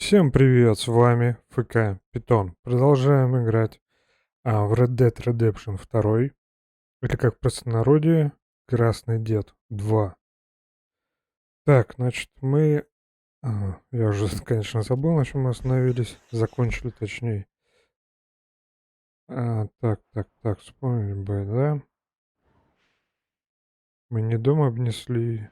Всем привет, с вами ФК Питон. Продолжаем играть в Red Dead Redemption 2, или как в простонародье, Красный Дед 2. Так, значит, мы... я уже, конечно, забыл, на чем мы остановились. Закончили, точнее. Так, вспомнили бы, да? Мы не дом обнесли.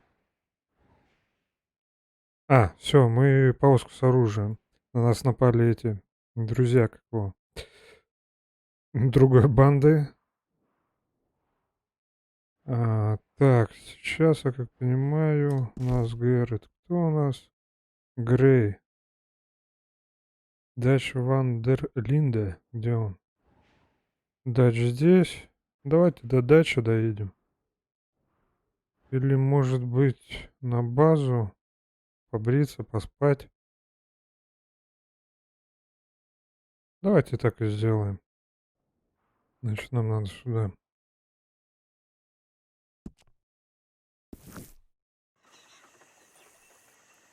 Все, мы повозку с оружием. На нас напали эти друзья, как его, другой банды. Так, сейчас, я как понимаю, у нас Гэррет. Кто у нас? Грей. Датча Линде. Где он? Дач здесь. Давайте до Датча доедем. Или, может быть, на базу побриться, поспать. Давайте так и сделаем. Значит, нам надо сюда.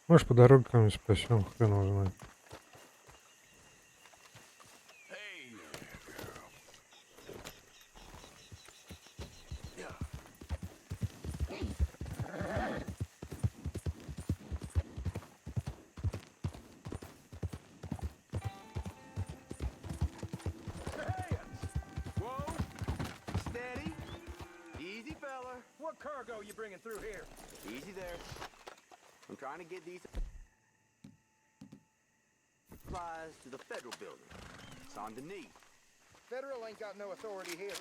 Может, по дороге кого-нибудь спасем, хрен его знает. What cargo you bringing through here? Easy there. I'm trying to get these supplies to the federal building. It's on the knee. Federal ain't got no authority here.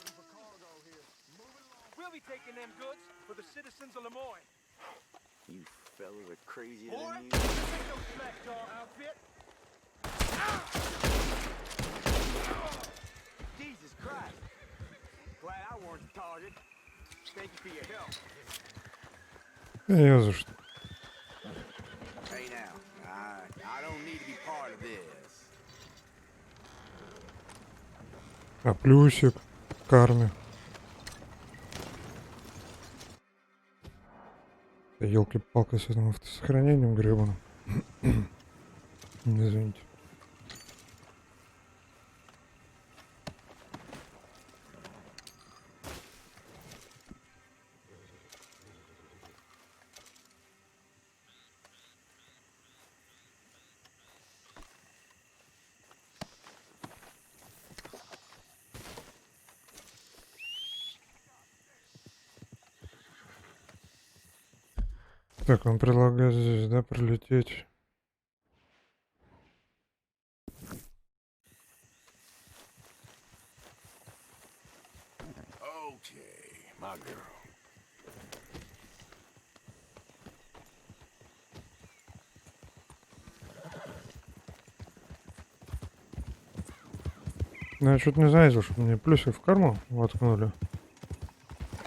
We'll be taking them goods for the citizens of Lemoyne. You fellas are crazier Boy, than you. this ain't no slack jaw outfit. Jesus Christ. Glad I weren't the target. Thank you for your help. Не за что. Hey now, I don't need to be part of this. Плюсик к карме. Елки-палки с этим автосохранением гребаным. Извините. Так, он предлагает здесь, да, прилететь. Okay, my girl. Ну, я что-то не заметил, что мне плюсик в карму воткнули.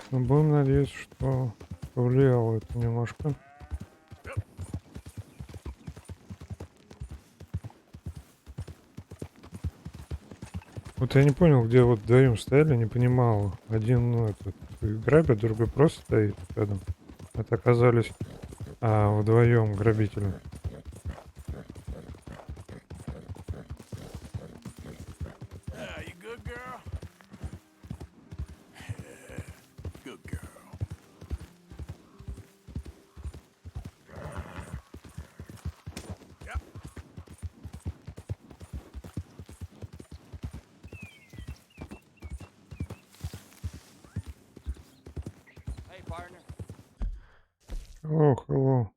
Но будем надеяться, что повлияло это немножко. Вот я не понял, где вот вдвоем стояли, не понимал. Один, ну, этот грабит, другой просто стоит рядом. Это оказались вдвоем грабители. You good girl? Good girl. Yep. Hey, partner. О, hello.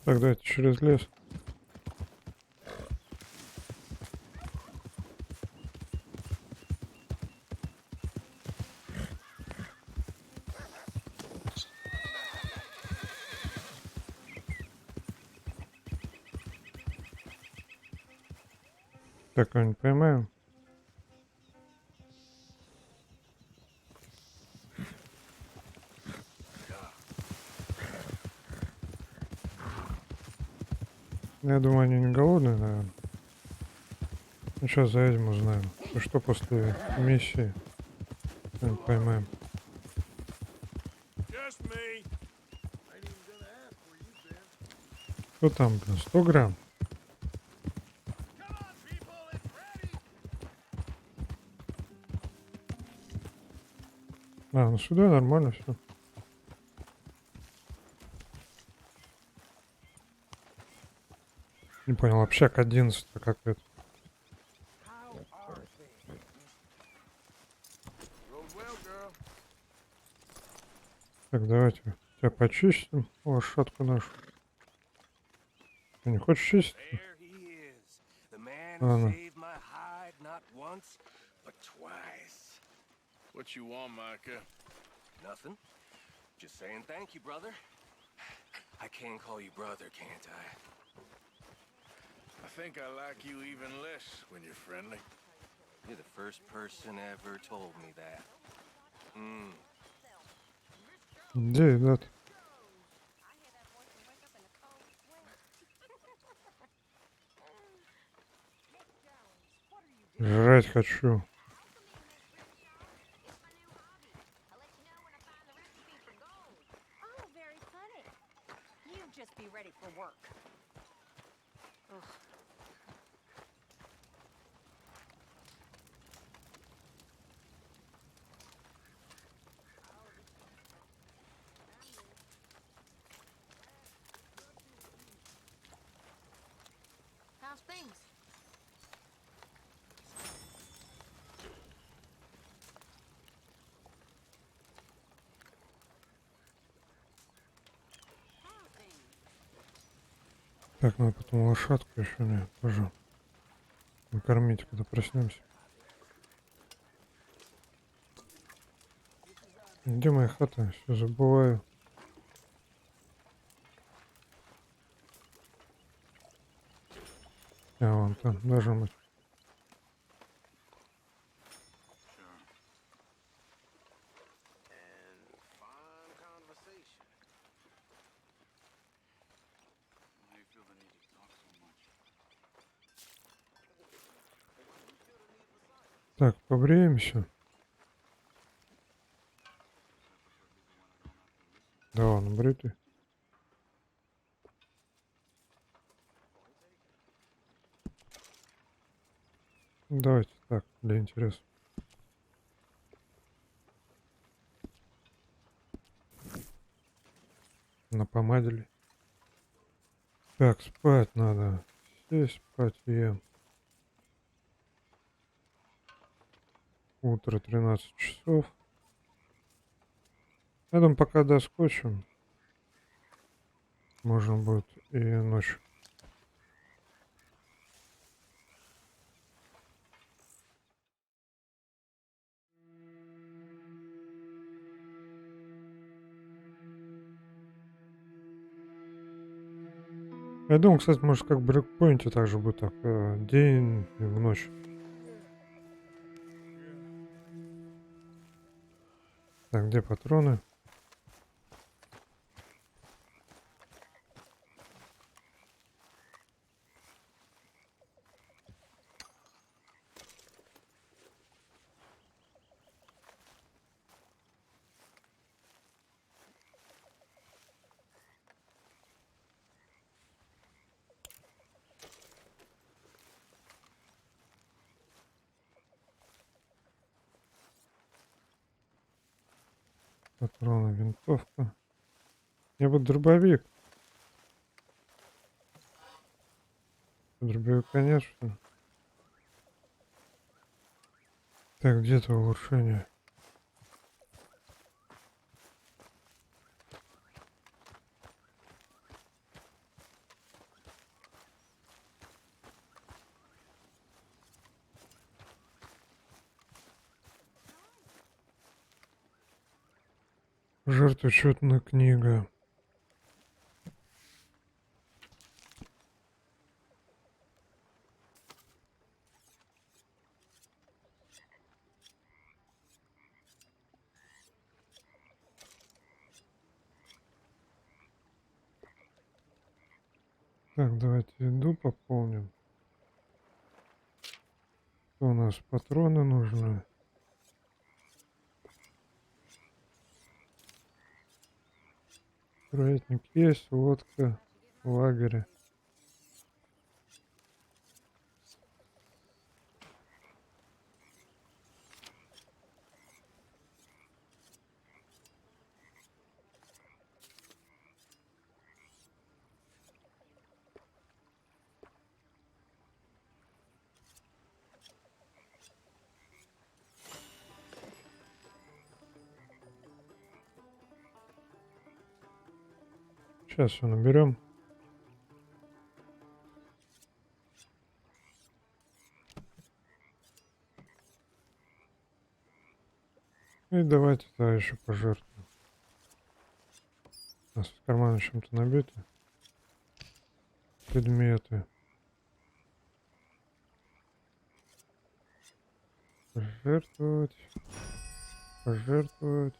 Так, давайте через лес. Так, кого-нибудь поймаем. Я думаю, они не голодные, наверное. Ну, сейчас заедем, узнаем. И что после миссии что-нибудь поймаем. Just me. Что там, блин, 100 грамм? Ну сюда нормально все. Не понял, общак 11, как это? How are things? Rolled well, girl. Так, давайте тебя почистим, лошадку нашу. Ты не хочешь чистить? There he is, the man who Ладно. saved my hide not once, but twice. What you want, Micah? Nothing. Just saying thank you, brother. I can call you brother, can't I? I think I like you even less when you're friendly. You're the first person ever told me that. Hmm. Где идут? Жрать хочу. Oh, very funny. You just be ready for work. Ugh. How's things? Так, надо потом лошадку еще мне тоже накормить, когда проснемся. Где моя хата? Все забываю. Вон там должен быть. And fine conversation. Why do you feel the need to talk so much? Так, побреемся. Да ладно, бритый. Давайте так, для интереса. Напомадили. Так, спать надо. Сесть, спать ем. Утро 13 часов. Я думаю, пока доскочим, можно будет и ночь. Я думаю, кстати, может, как в брейкпоинте также будет так, день и в ночь. Так, где патроны? Патроны, винтовка. Я вот дробовик. Дробовик, конечно. Так, где-то улучшение. Жертвоучетная книга. Так, давайте еду пополним. Что у нас? Патроны нужны. Курятник есть, водка в лагере. Сейчас все наберем. И давайте тогда еще пожертвуем. У нас в кармане чем-то набиты. Предметы. Пожертвовать. Пожертвовать.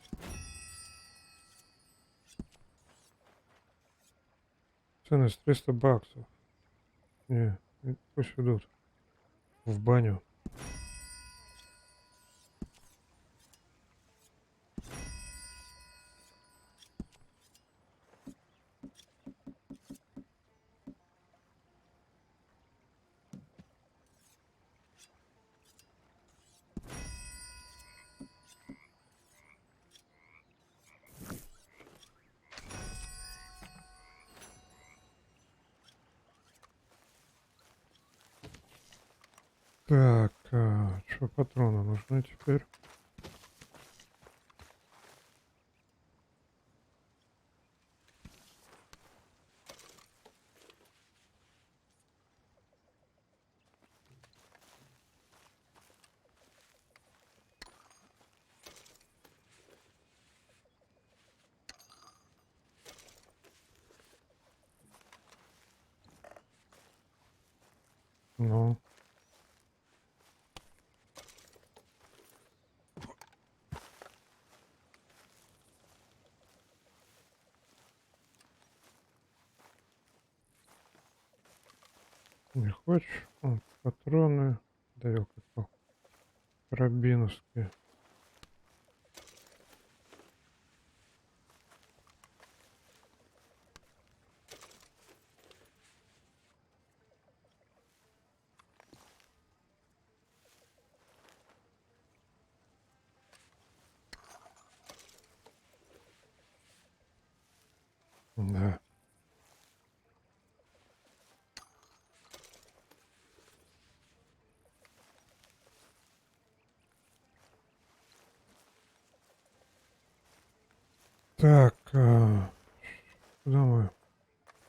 Ценность 300 баксов. Не, пусть идут. В баню. Так, что патроны нужны теперь? Ну. Не хочешь? О, патроны. Да как карабиновские. Да. Так, куда мы?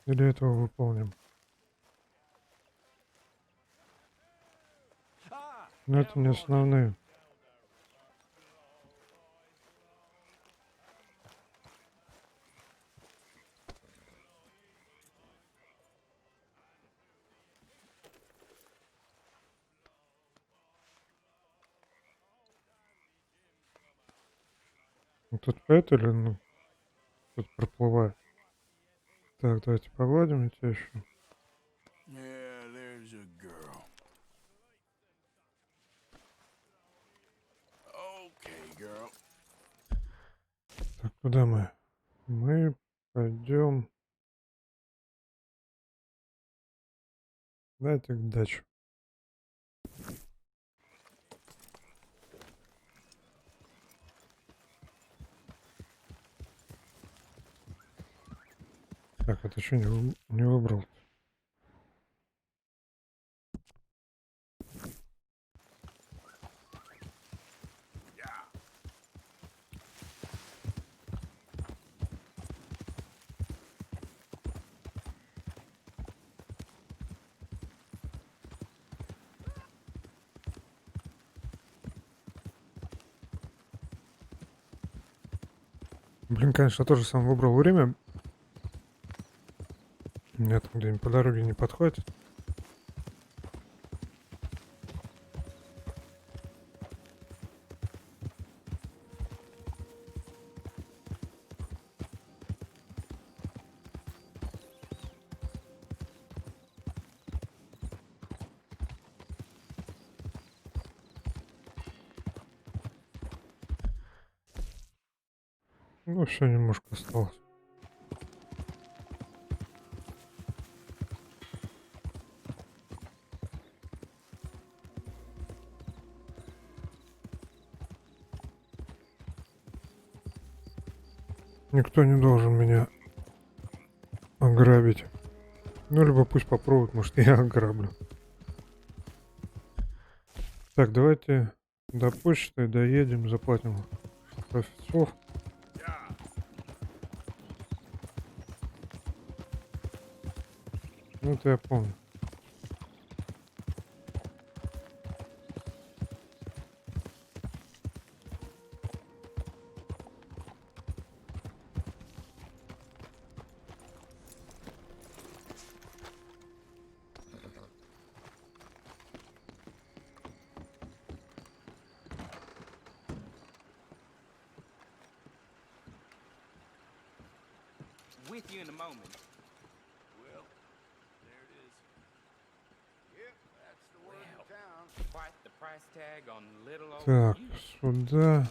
Или этого выполним? Но это не основные. Тут это или ну? Тут проплывает. Так, давайте погладим эти еще. Yeah, there's a girl. Okay, girl. Так, куда мы? Мы пойдем. Давайте к даче. Так, это что не выбрал? Блин, конечно, тоже сам выбрал время. Нет, где-нибудь по дороге не подходит. Ну, все немножко осталось. Никто не должен меня ограбить. Ну, либо пусть попробуют, может, я ограблю. Так, давайте до почты доедем, заплатим офицов. Ну, это я помню. With you in a moment. Well, there it is. Yep, that's the word in town. Quite the price tag on little old Так, you. сюда.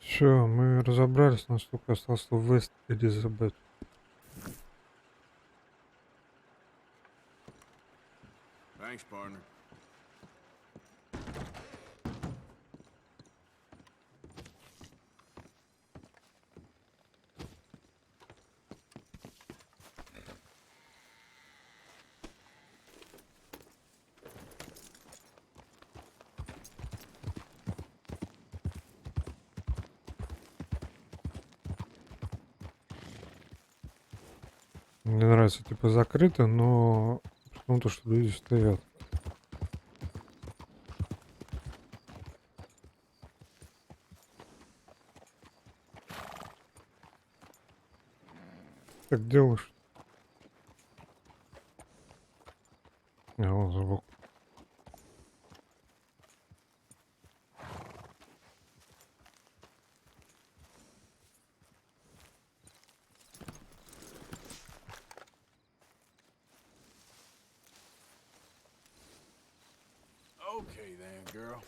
Все, мы разобрались, настолько остался Вест Элизабет. Thanks, partner. Мне нравится, типа, закрыто, но потому что люди стоят. Как делаешь? А, вон звук. Okay then, girl.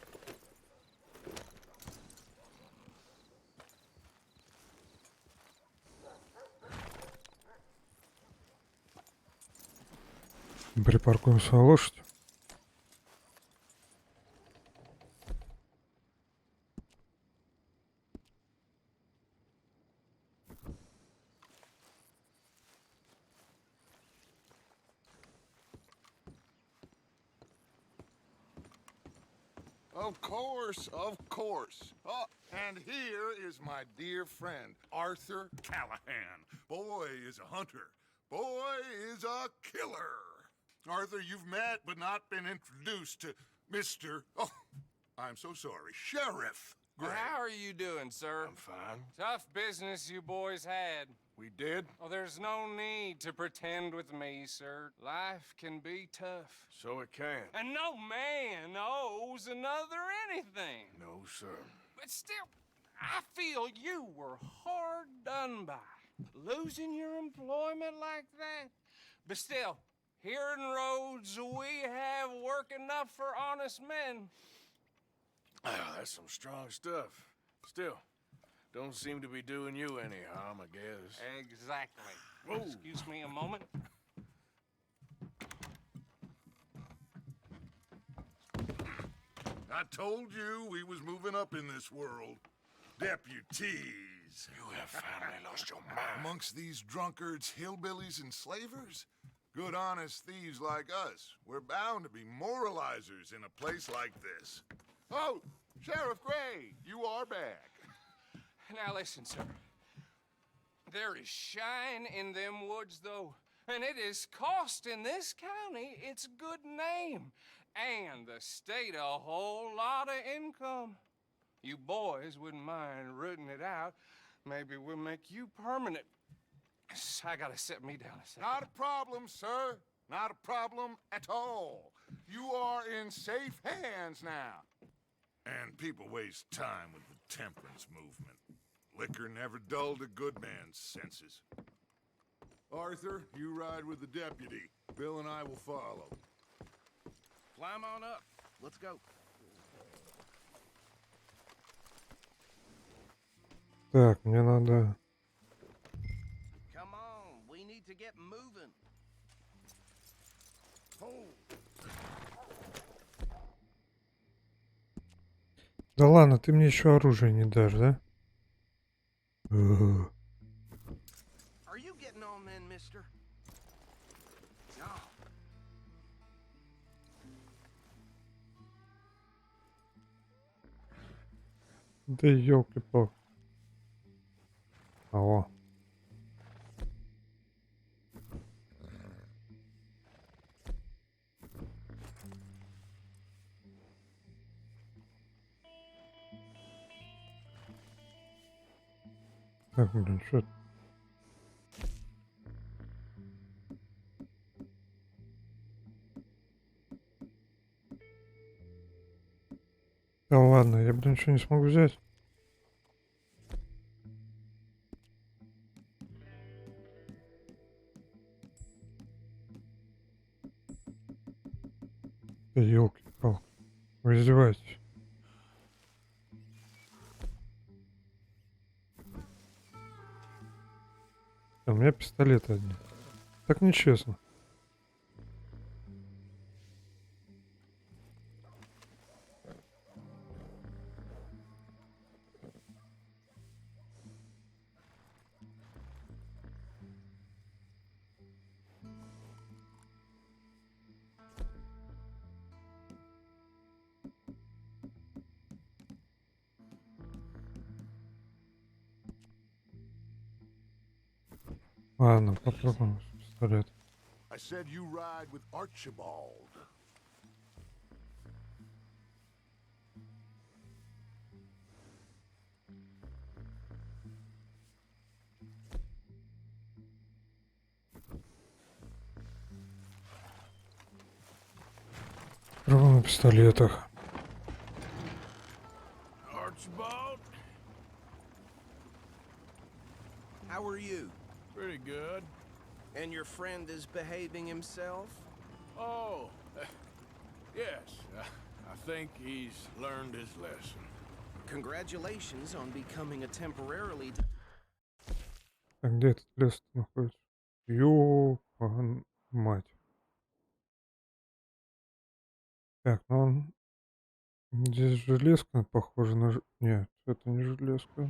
Припаркуем свою лошадь. Of course, of course. Oh, and here is my dear friend, Arthur Callahan. Boy is a hunter. Boy is a killer. Arthur, you've met but not been introduced to Mr. Oh, I'm so sorry, Sheriff Gray. How are you doing, sir? I'm fine. Tough business you boys had. We did? Oh, there's no need to pretend with me, sir. Life can be tough. So it can. And no man owes another anything. No, sir. But still, I feel you were hard done by. Losing your employment like that. But still, here in Rhodes, we have work enough for honest men. Ah, that's some strong stuff. Still, don't seem to be doing you any harm, I guess. Exactly. Whoa. Excuse me a moment. I told you we was moving up in this world. Deputies. You have finally lost your mind. Amongst these drunkards, hillbillies, and slavers? Good honest thieves like us. We're bound to be moralizers in a place like this. Oh, Sheriff Gray, you are back. Now listen, sir. There is shine in them woods, though, and it is costing this county its good name, and the state a whole lot of income. You boys wouldn't mind rooting it out. Maybe we'll make you permanent. I gotta sit me down a second. Not a problem, sir. Not a problem at all. You are in safe hands now. And people waste time with the temperance movement. Liquor never dulled a good man's senses. Arthur, you ride with the deputy. Bill and I will follow. Climb on up. Let's go. Так, мне надо... Come on. We need to get moving. Да ладно, ты мне еще оружие не дашь, да? Are you getting on then, mister? No. Да елки-палки. Алло. Так, блин, что? Да ладно, я, блин, ничего не смогу взять. Да елки-палки, вы издеваетесь. А у меня пистолеты одни. Так нечестно. Ладно, попробуем с пистолет. I said you ride with Archibald. Пробуем на пистолетах. Archibald? How are you? Pretty good. And your friend is behaving himself? Oh, yes. I think he's learned his lesson. Congratulations on becoming a temporarily... А где этот лес находится? Ёпан мать. Так, ну он... Здесь железка похоже на... Нет, это не железка.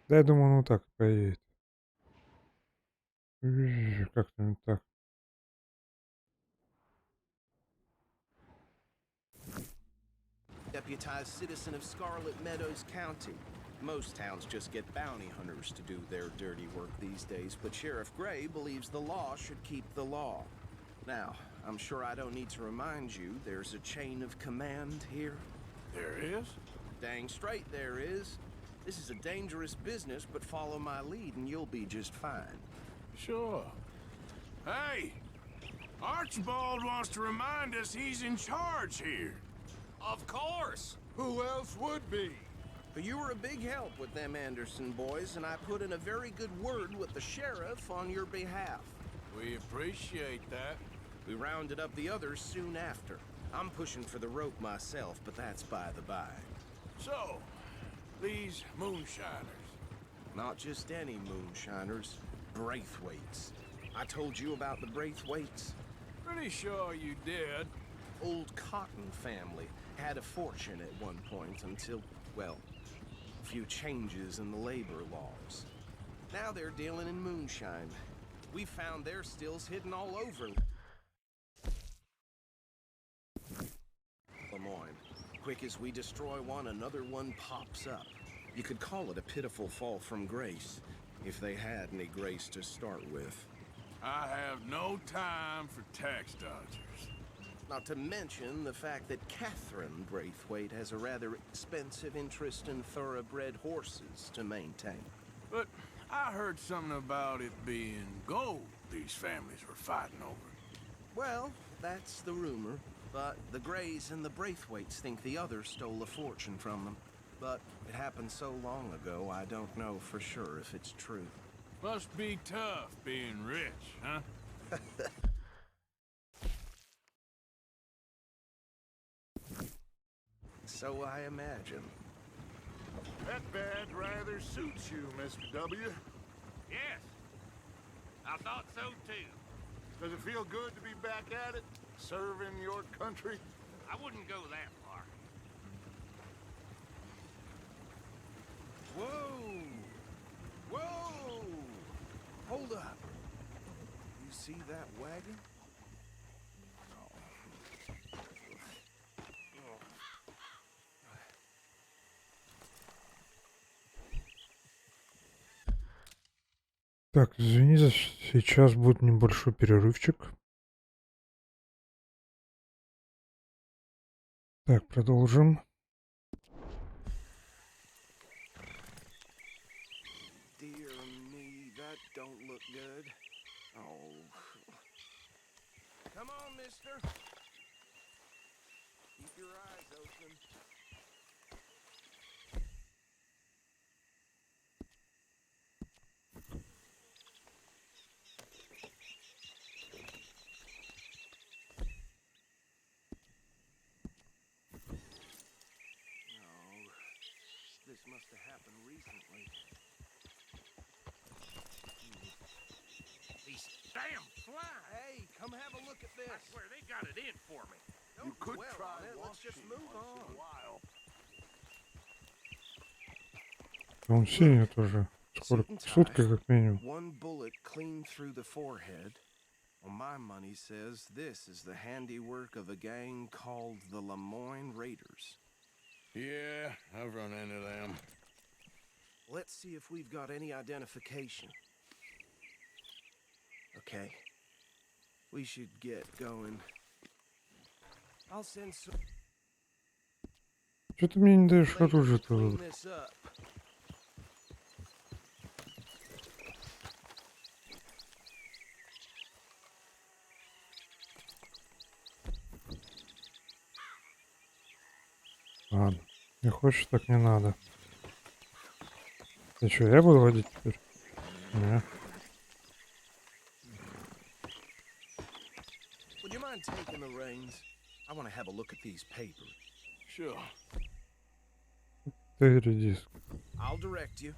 Да, я думаю, он вот так и поедет. Как-нибудь так. Deputized citizen of Scarlet Meadows County. Most towns just get bounty hunters to do their dirty work these days, but Sheriff Gray believes the law should keep the law. Now, I'm sure I don't need to remind you there's a chain of command here. There is? Dang straight there is. This is a dangerous business, but follow my lead and you'll be just fine. Sure. Hey! Archibald wants to remind us he's in charge here. Of course. Who else would be? You were a big help with them Anderson boys, and I put in a very good word with the sheriff on your behalf. We appreciate that. We rounded up the others soon after. I'm pushing for the rope myself, but that's by the by. So, these moonshiners. Not just any moonshiners, Braithwaites. I told you about the Braithwaites? Pretty sure you did. Old Cotton family had a fortune at one point until, well, a few changes in the labor laws. Now they're dealing in moonshine. We found their stills hidden all over Lemoyne. Quick as we destroy one, another one pops up. You could call it a pitiful fall from grace, if they had any grace to start with. I have no time for tax dodgers. Not to mention the fact that Catherine Braithwaite has a rather expensive interest in thoroughbred horses to maintain. But I heard something about it being gold these families were fighting over. Well, that's the rumor, but the Greys and the Braithwaites think the others stole a fortune from them. But it happened so long ago, I don't know for sure if it's true. Must be tough being rich, huh? So I imagine. That badge rather suits you, Mr. W. Yes, I thought so too. Does it feel good to be back at it, serving your country? I wouldn't go that far. Whoa! Whoa! Hold up. You see that wagon? Так, извини, сейчас будет небольшой перерывчик. Так, продолжим. That don't look good. Oh. Come on, mister. Keep your eyes open. This must have happened recently. These damn flies! Hey, come have a look at this. I swear they got it in for me. You Don't could dwell try on it. Let's just washing move once in on. a while. Он синий тоже. Suit and Сутка tie, как минимум. one bullet clean through the forehead. Well, my money says this is the handiwork of a gang called the Lemoyne Raiders. Yeah, I've run into them. Let's see if we've got any identification. Okay. We should get going. I'll send some. Что ты мне не даешь оружие-то? Clean this up. Ладно. Не хочешь, так не надо. И что, я буду водить теперь? Не. Would you mind taking the reins? I want to have a look at these papers. Sure. Ты редиск. I'll direct you.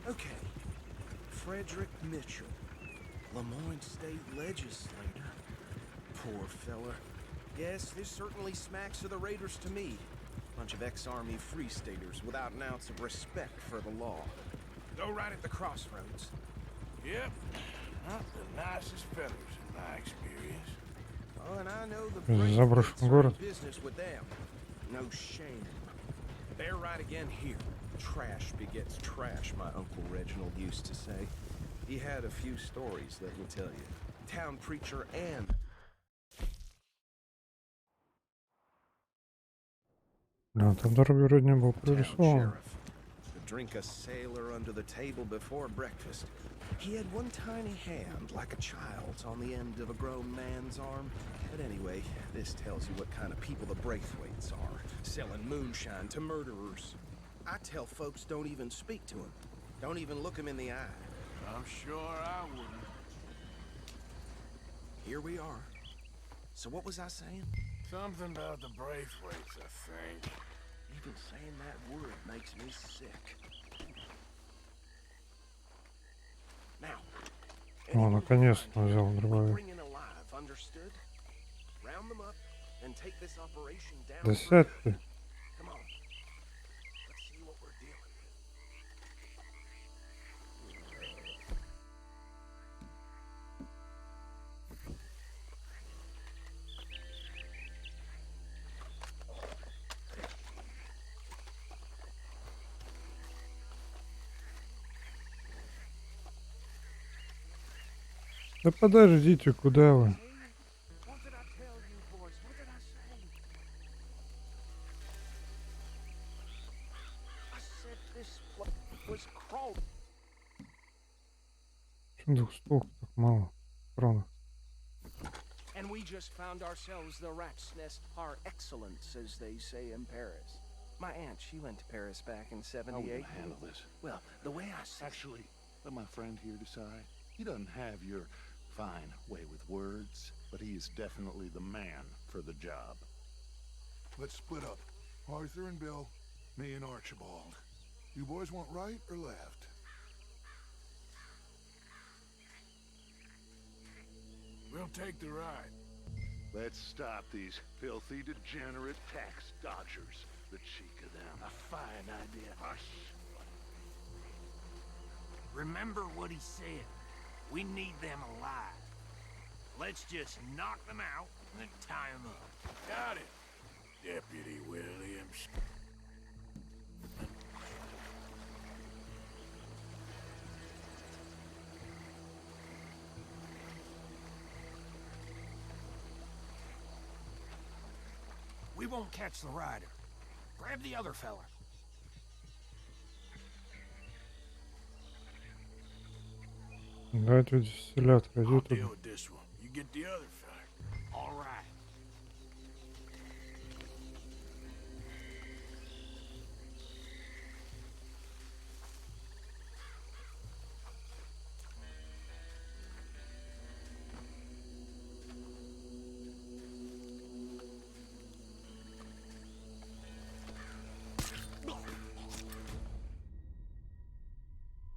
Okay. Frederick Mitchell, Lemoyne State Legislator. Poor fella. Yes, this certainly smacks of the Raiders to me. Bunch of ex-Army Free Staters without an ounce of respect for the law. Go right at the crossroads. Yep. Not the nicest fellas in my experience. Oh, and I know the Заброшен Braithwaites are in город. business with them. No shame. They're right again here. Trash begets trash, my Uncle Reginald used to say. He had a few stories, let me tell you. Town preacher and... Да, там дорога вроде не был town прорисован. sheriff. To drink a sailor under the table before breakfast. He had one tiny hand, like a child's, on the end of a grown man's arm. But anyway, this tells you what kind of people the Braithwaites are. Selling moonshine to murderers. I tell folks don't even speak to him. Don't even look him in the eye. I'm sure I wouldn't. Here we are. So what was I saying? Something about the Braithwaites, I think. Even saying that word makes me sick. Now, О, наконец-то он взял we другой. bring in alive, understood? Round them up and take this operation down. Да for сядь good. ты. Come on. Let's see what we're dealing with. Да подождите, куда вы? What did I tell you, boys? What did I say? I said this was crawled. Почему двухстволок так мало? Патронов. And we just found ourselves the rat's nest par excellence, as they say in Paris. My aunt, she went to Paris back in How will 78. you handle this? Well, the way I see Actually, let my friend here decide. He doesn't have your fine way with words, but he is definitely the man for the job. Let's split up. Arthur and Bill, me and Archibald. You boys want right or left? We'll take the ride. Let's stop these filthy, degenerate tax dodgers. The cheek of them. A fine idea. Hush. Remember what he said. We need them alive. Let's just knock them out and then tie them up. Got it, Deputy Williams. won't catch the rider. Grab the other fella. Давайте дистиллятор, I'll иди туда. deal with this one. You get the other fella. All right.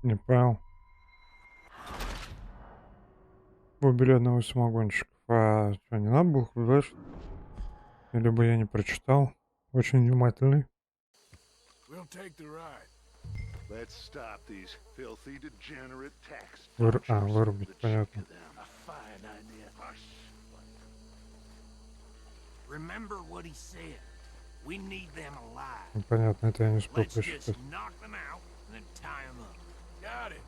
Не понял. Убили одного из самогонщиков. А что, не надо было худать? Либо я не прочитал. Очень внимательный. We'll take the ride. Let's stop these filthy, degenerate tax Вырубить, that понятно. ship to them. A fine idea. Hush. Remember what he said. We need them alive. Ну, понятно, это я не успел Let's just прочитать. knock them out and then tie them up. Got it,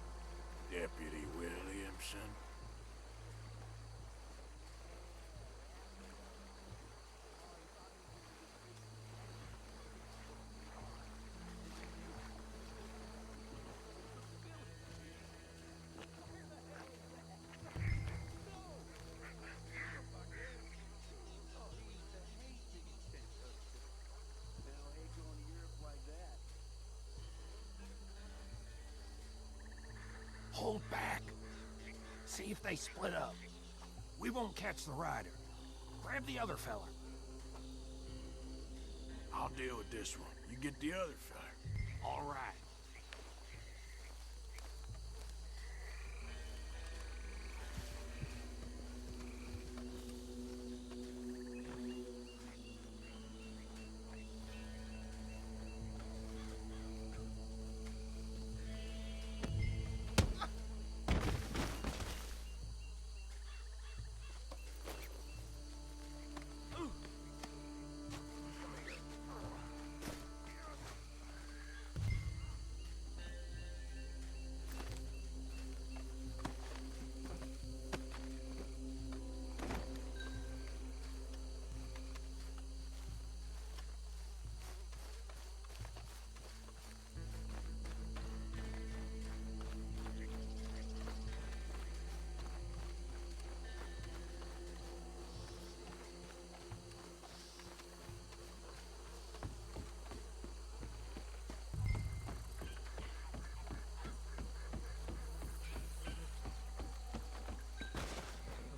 Deputy Williamson. Hold back. See if they split up. We won't catch the rider. Grab the other fella. I'll deal with this one. You get the other fella. All right.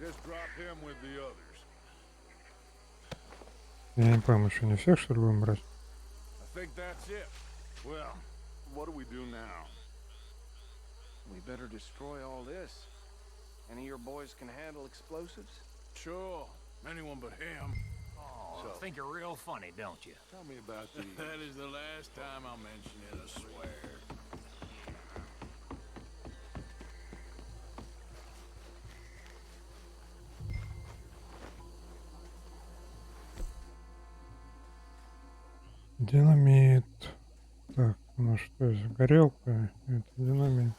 Just drop him with the others. Я не пойму, что не всех, что ли, будем брать? I think that's it. Well, what do we do now? We better destroy all this. Any of your boys can handle explosives? Sure. Anyone but him. Oh, So- I think you're real funny, don't you? Tell me about these. That is the last time I'll mention it, I swear. Динамит. Так, ну что здесь? Горелка. Это динамит.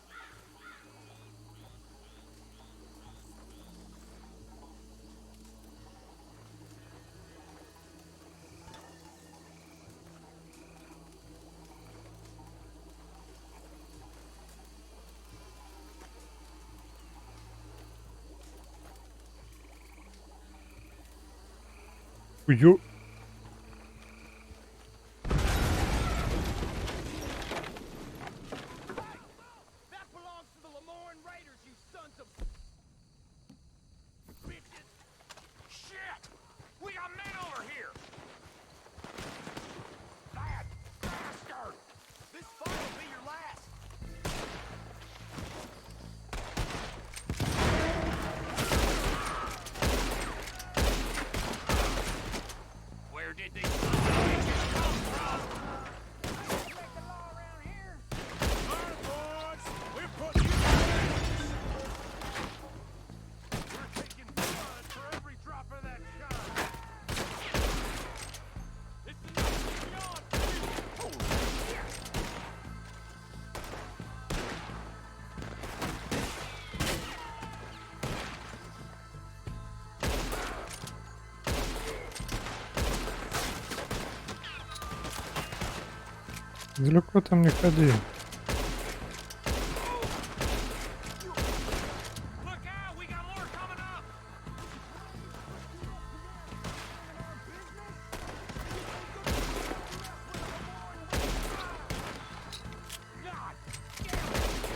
Ё... That belongs to the Lemoyne Raiders, you sons of bitches! Shit! We got men over here! That bastard! This fight will be your last! Далеко там не ходи. Look out, we got more coming up. God damn it.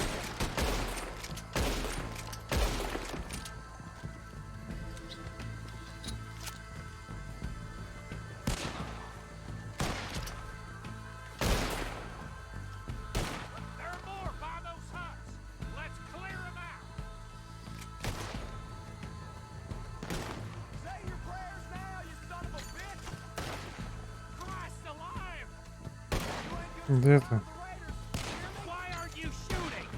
There are more by those huts. Let's clear them out. Say your prayers now, you son of a bitch. Christ alive. You ain't Где ты? the raiders. Why aren't you shooting?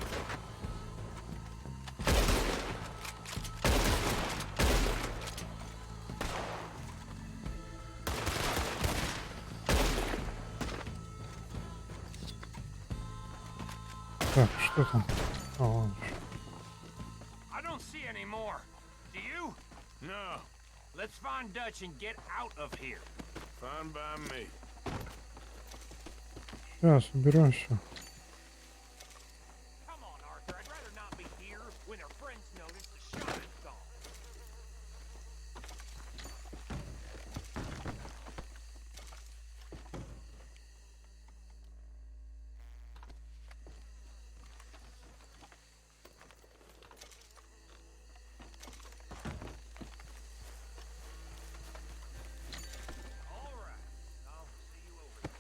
Так, что там? А, вон. I don't see any more. Do you? No. Let's find Dutch and get out of here. Fine by me. Сейчас, уберемся. Come on, Arthur. I'd rather not be here when our friends notice the shine's gone. All right. I'll see you over there.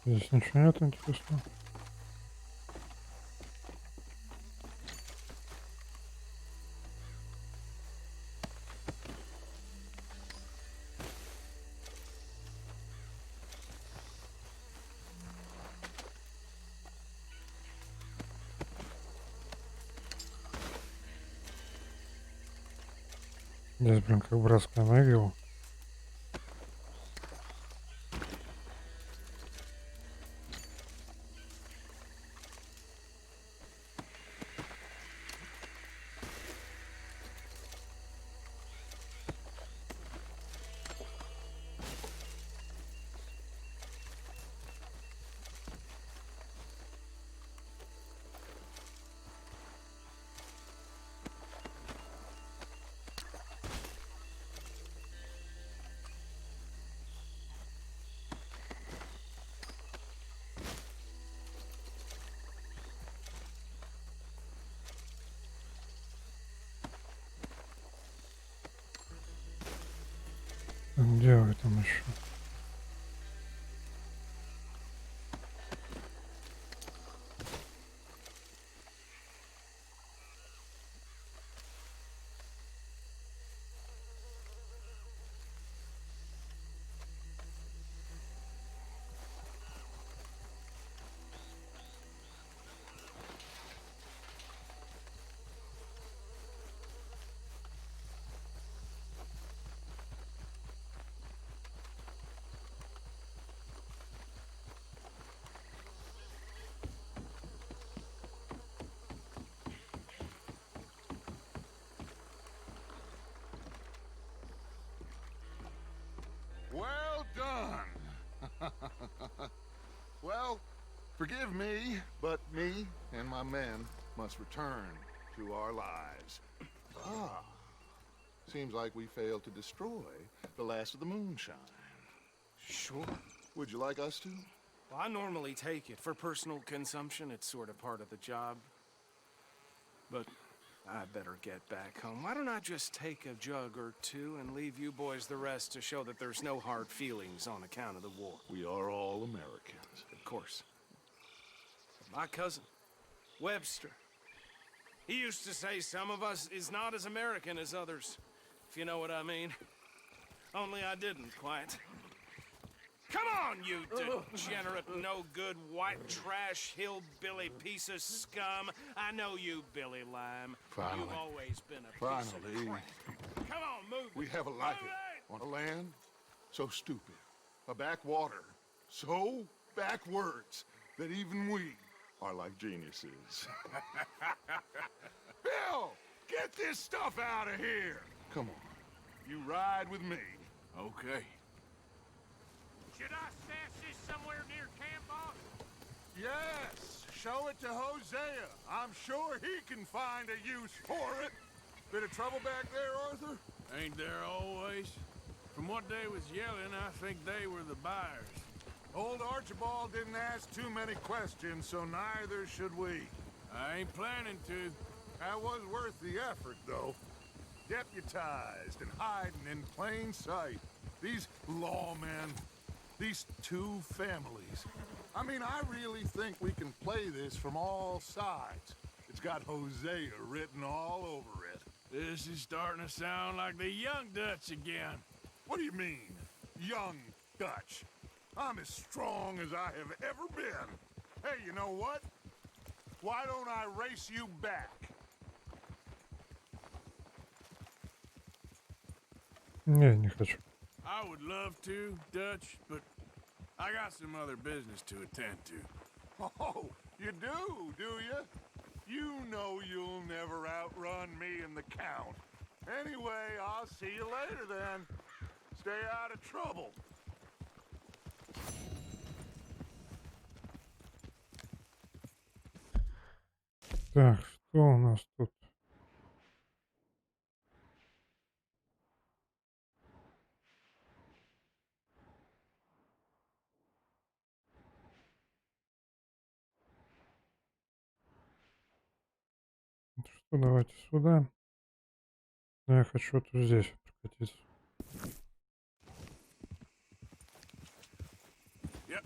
Здесь ничего нет интересного. Здесь, блин, как братская могила. Где вы там еще? Well done. Well, forgive me, but me and my men must return to our lives. Ah, seems like we failed to destroy the last of the moonshine. Sure. Would you like us to? Well, I normally take it. For personal consumption, it's sort of part of the job. But I better get back home. Why don't I just take a jug or two and leave you boys the rest to show that there's no hard feelings on account of the war? We are all Americans. Of course. My cousin, Webster, he used to say some of us is not as American as others, if you know what I mean. Only I didn't quite. Come on, you degenerate, no-good, white trash, hillbilly piece of scum. I know you, Billy Lime. Finally. You've always been a piece of Finally. crap. Come on, move We it. have a life Move it! on a land so stupid, a backwater so backwards that even we are like geniuses. Bill, get this stuff out of here. Come on, you ride with me. Okay. Should I stash this somewhere near camp, boss? Yes, show it to Hosea. I'm sure he can find a use for it. Bit of trouble back there, Arthur? Ain't there always? From what they was yelling, I think they were the buyers. Old Archibald didn't ask too many questions, so neither should we. I ain't planning to. That was worth the effort, though. Deputized and hiding in plain sight. These lawmen, these two families. I mean, I really think we can play this from all sides. It's got Hosea written all over it. This is starting to sound like the young Dutch again. What do you mean, young Dutch? I'm as strong as I have ever been. Hey, you know what? Why don't I race you back? Не, не хочу. I would love to, Dutch, but I got some other business to attend to. Oh, you do you? You know you'll never outrun me and the Count. Anyway, I'll see you later then. Stay out of trouble. Так, что у нас тут? Что, давайте сюда. Я хочу вот здесь прокатиться. Yep.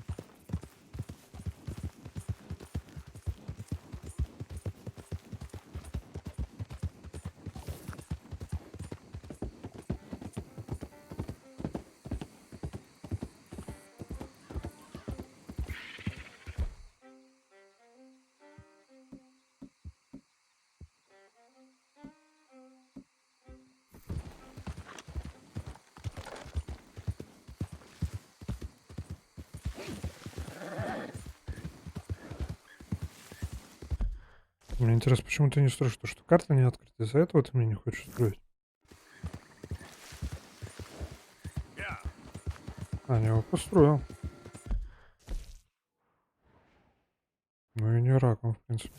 Мне интересно, почему ты не строишь то, что карта не открыта? Из-за этого ты мне не хочешь строить? Yeah. А, я его построил. Ну и не раком, в принципе.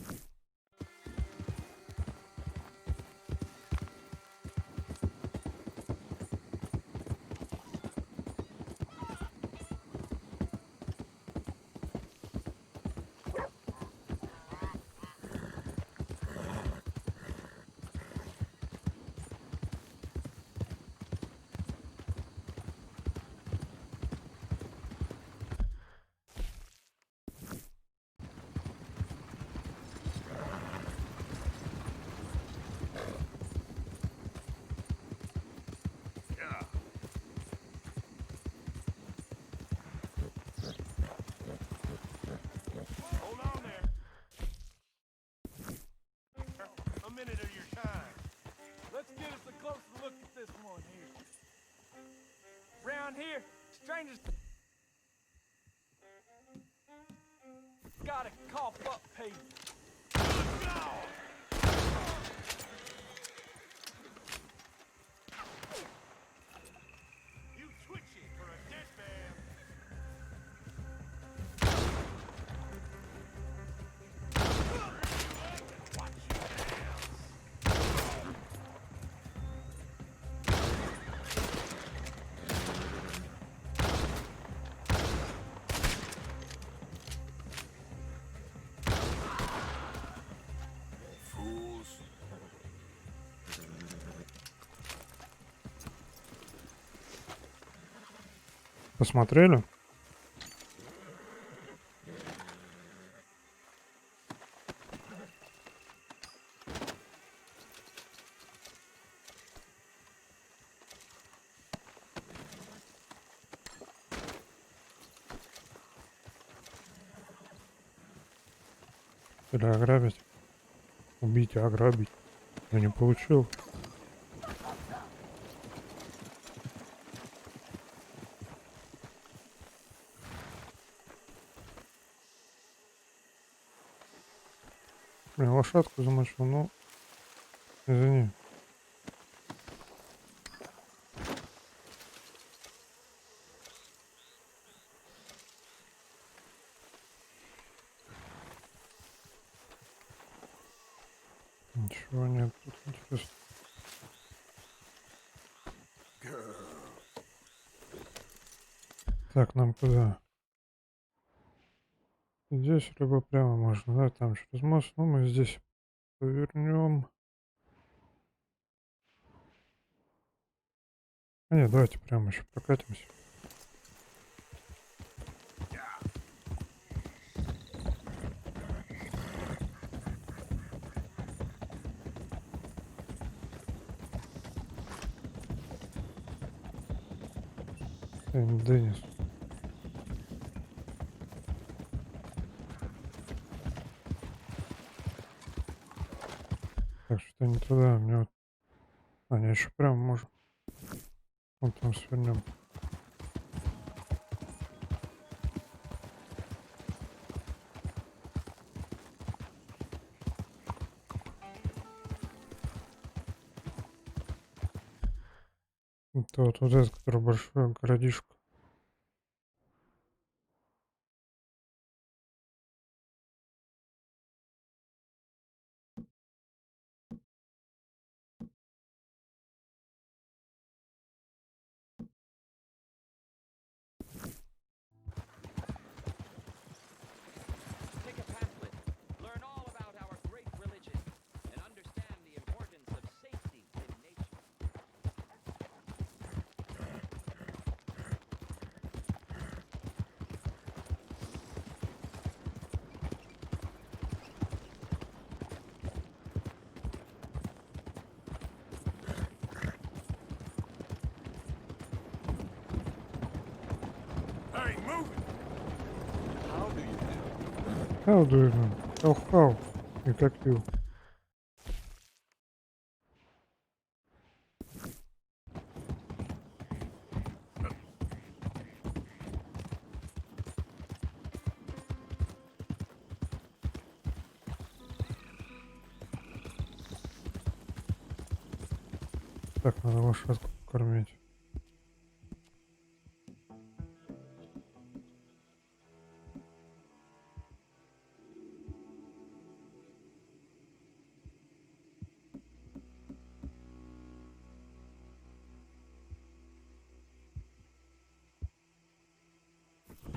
Hold on there. A minute of your time. Let's get us a closer look at this one here. Round here, strangers got a cough up page. You twitchy for a dead man. Watch your hands. Fools. Посмотрели? Или ограбить? Убить и ограбить. Я не получил. Блин, лошадку замочил, ну, извини. Ничего нет тут интересно. Так, нам куда? Здесь либо прямо можно, да, там через мост. Ну, мы здесь повернем. А нет, давайте прямо еще прокатимся. Денис. Так, что не туда, мне вот... А, не, еще прямо можем. Вот там свернем. Это вот этот, который большой городишко. Take a pamphlet. Learn all about our great religion and understand the importance of safety in nature. Hey, move it! How do you know? How? И как you? Так, надо лошадку кормить.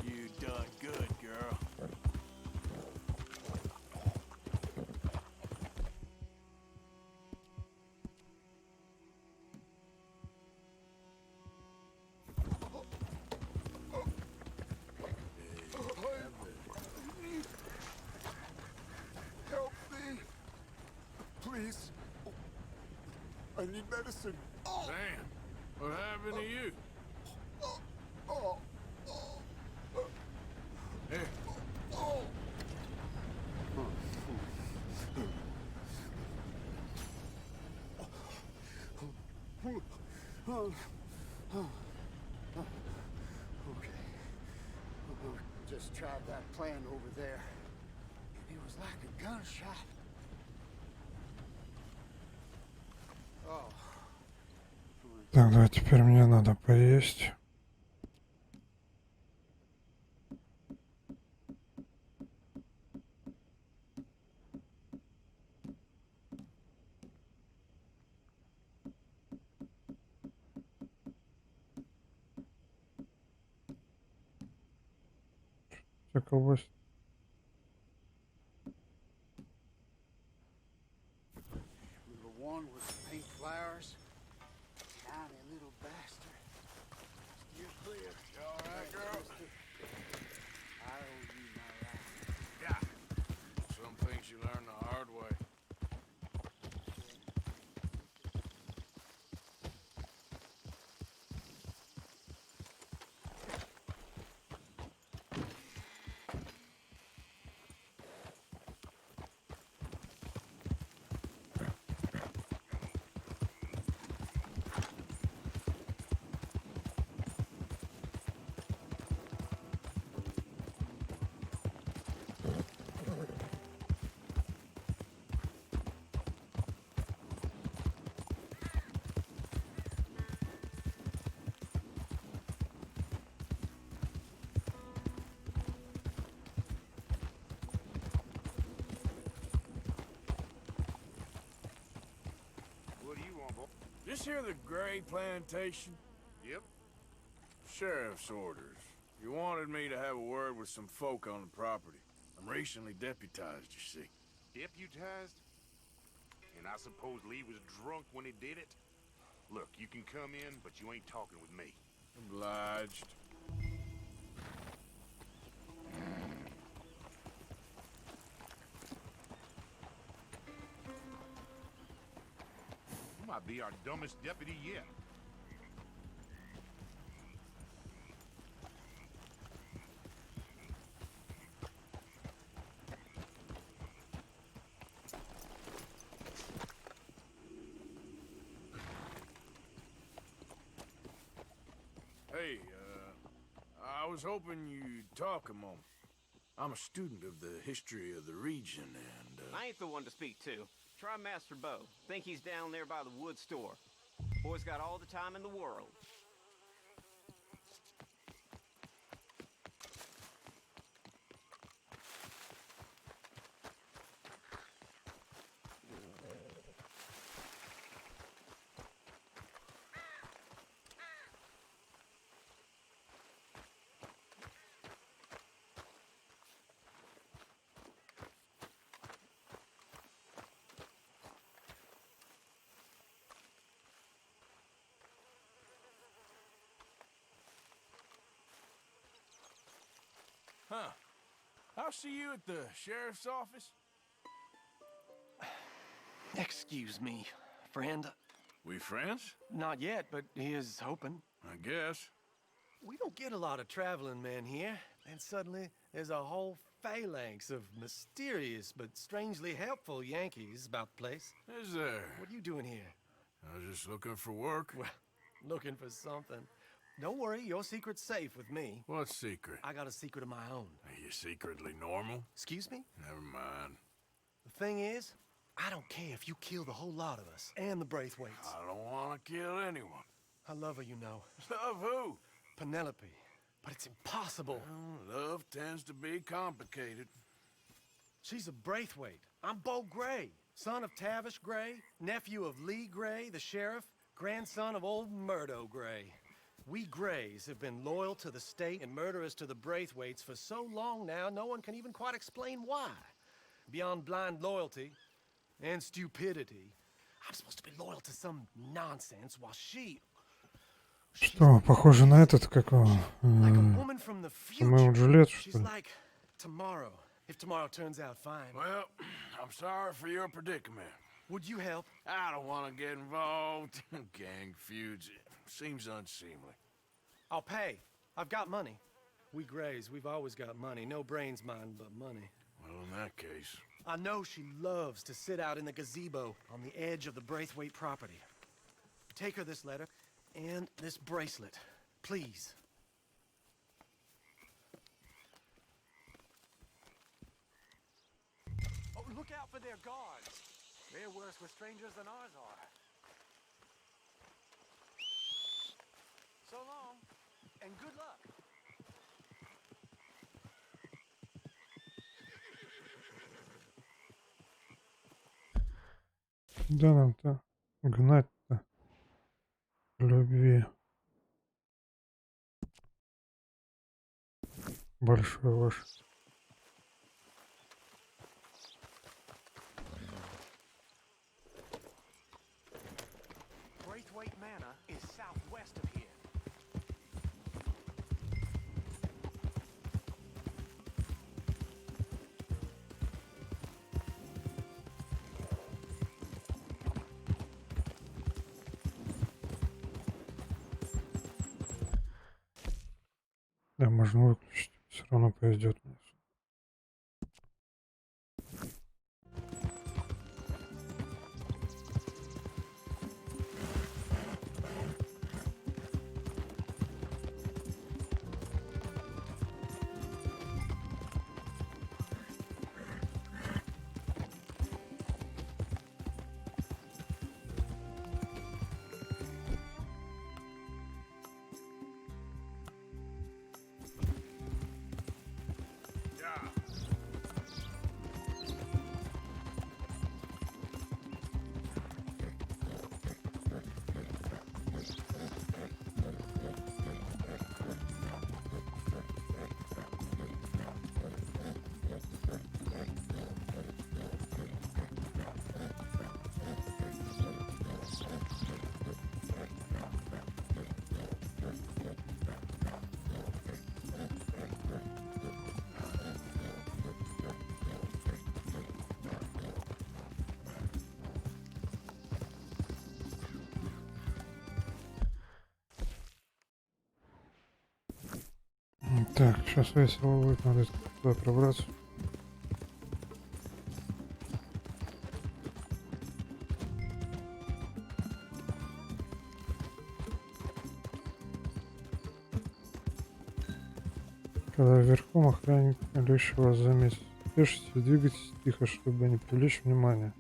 You done good, girl. Help me! Please. I need medicine. Damn, what happened to you? Here, Okay. Just tried that plan over there. It was like a gunshot. Oh. Так, давай теперь мне надо поесть. Все колбасит. Little one with pink flowers. Tiny little bastard. Steer clear. you all right, girl? I owe you my life. Yeah. Some things you learn the hard way. this here the Gray plantation? Yep. Sheriff's orders. You wanted me to have a word with some folk on the property. I'm recently deputized, you see. Deputized? And I suppose Lee was drunk when he did it? Look, you can come in, but you ain't talking with me. Obliged. You might be our dumbest deputy yet. Hey, I was hoping you'd talk a moment. I'm a student of the history of the region, and, I ain't the one to speak to. Try Master Bo. Think he's down there by the wood store. Boy's got all the time in the world. huh. I'll see you at the sheriff's office. Excuse me, friend. We friends? Not yet, but he is hoping. I guess. We don't get a lot of traveling men here, and suddenly there's a whole phalanx of mysterious but strangely helpful Yankees about the place. Is there? What are you doing here? I was just looking for work. Well, looking for something. Don't worry, your secret's safe with me. What secret? I got a secret of my own. Are you secretly normal? Excuse me? Never mind. The thing is, I don't care if you kill the whole lot of us and the Braithwaites. I don't want to kill anyone. I love her, you know. Love who? Penelope. But it's impossible. Well, love tends to be complicated. She's a Braithwaite. I'm Bo Gray, son of Tavish Gray, nephew of Lee Gray, the sheriff, grandson of old Murdo Gray. We Grays have been loyal to the state and murderous to the Braithwaites for so long now, no one can even quite explain why. Beyond blind loyalty and stupidity, I'm supposed to be loyal to some nonsense while she... Что, похоже на этот, как его, like a woman from the Ромео и future. Джульетту, что She's ли? like tomorrow, if tomorrow turns out fine. Well, I'm sorry for your predicament. Would you help? I don't want to get involved. Gang feuds. Seems unseemly. I'll pay. I've got money. We Grays, we've always got money. No brains, mind, but money. Well, in that case... I know she loves to sit out in the gazebo on the edge of the Braithwaite property. Take her this letter and this bracelet, please. Oh, look out for their guards. They're worse with strangers than ours are. So long, and good luck. Да нам-то гнать-то любви. Большой ваш. Braithwaite Manor is southwest of here. Да, можно выключить. Все равно пойдет. Так, сейчас весело будет, надо туда пробраться. Когда верхом охранник, лишь вас заметит, спешите и двигайтесь тихо, чтобы не привлечь внимания.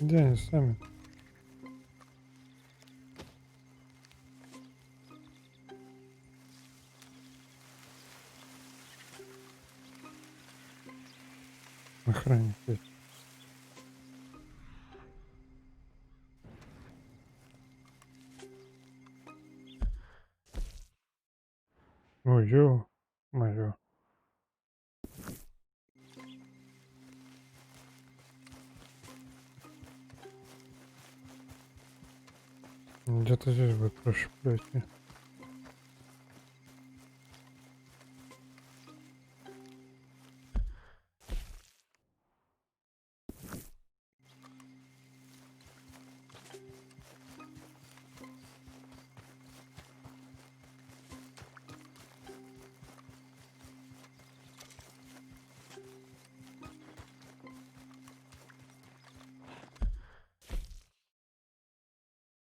Где они сами? Охранник ведь. Ой, ё-моё. Где-то здесь будет проще пройти.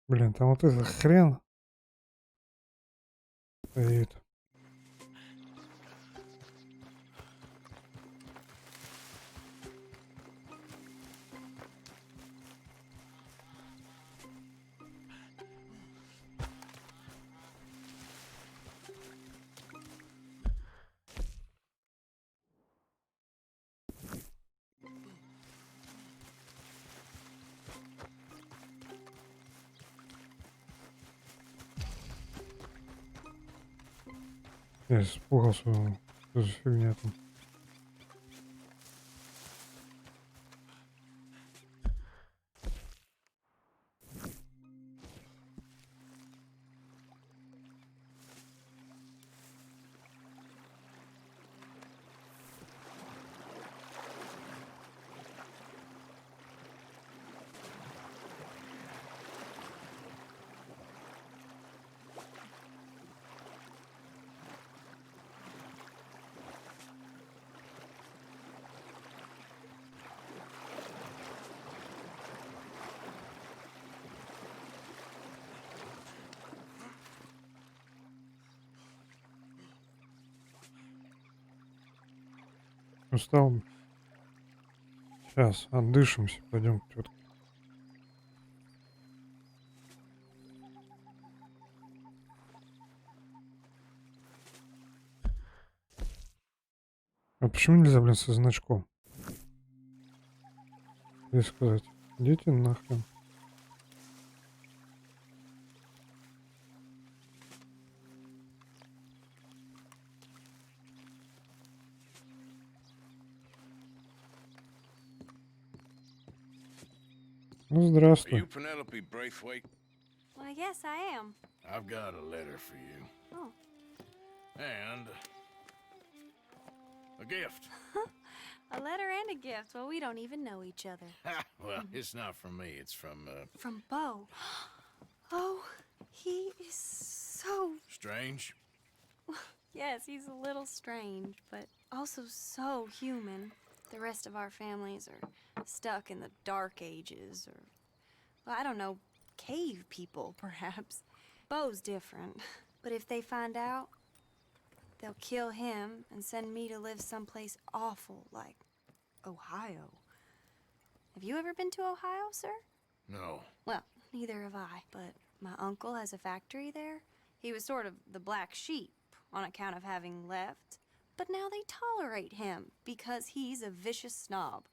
Блин, там вот этот хрен стоит. Я испугался, что за фигня там. Устал. Сейчас отдышимся, пойдем к тетке. А почему нельзя, блин, со значком? И сказать, идите нахрен. Ну, Are здравствуй. you Penelope Braithwaite? Why, yes, I am. I've got a letter for you. Oh. And a gift. A letter and a gift. Well, we don't even know each other. Well, it's not from me. It's from, From Bo. Oh, he is so... Strange. Yes, he's a little strange, but also so human. The rest of our families are stuck in the dark ages, or, well, I don't know, cave people, perhaps. Bo's different, but if they find out, they'll kill him and send me to live someplace awful, like Ohio. Have you ever been to Ohio, sir? No. Well, neither have I, but my uncle has a factory there. He was sort of the black sheep on account of having left, but now they tolerate him because he's a vicious snob.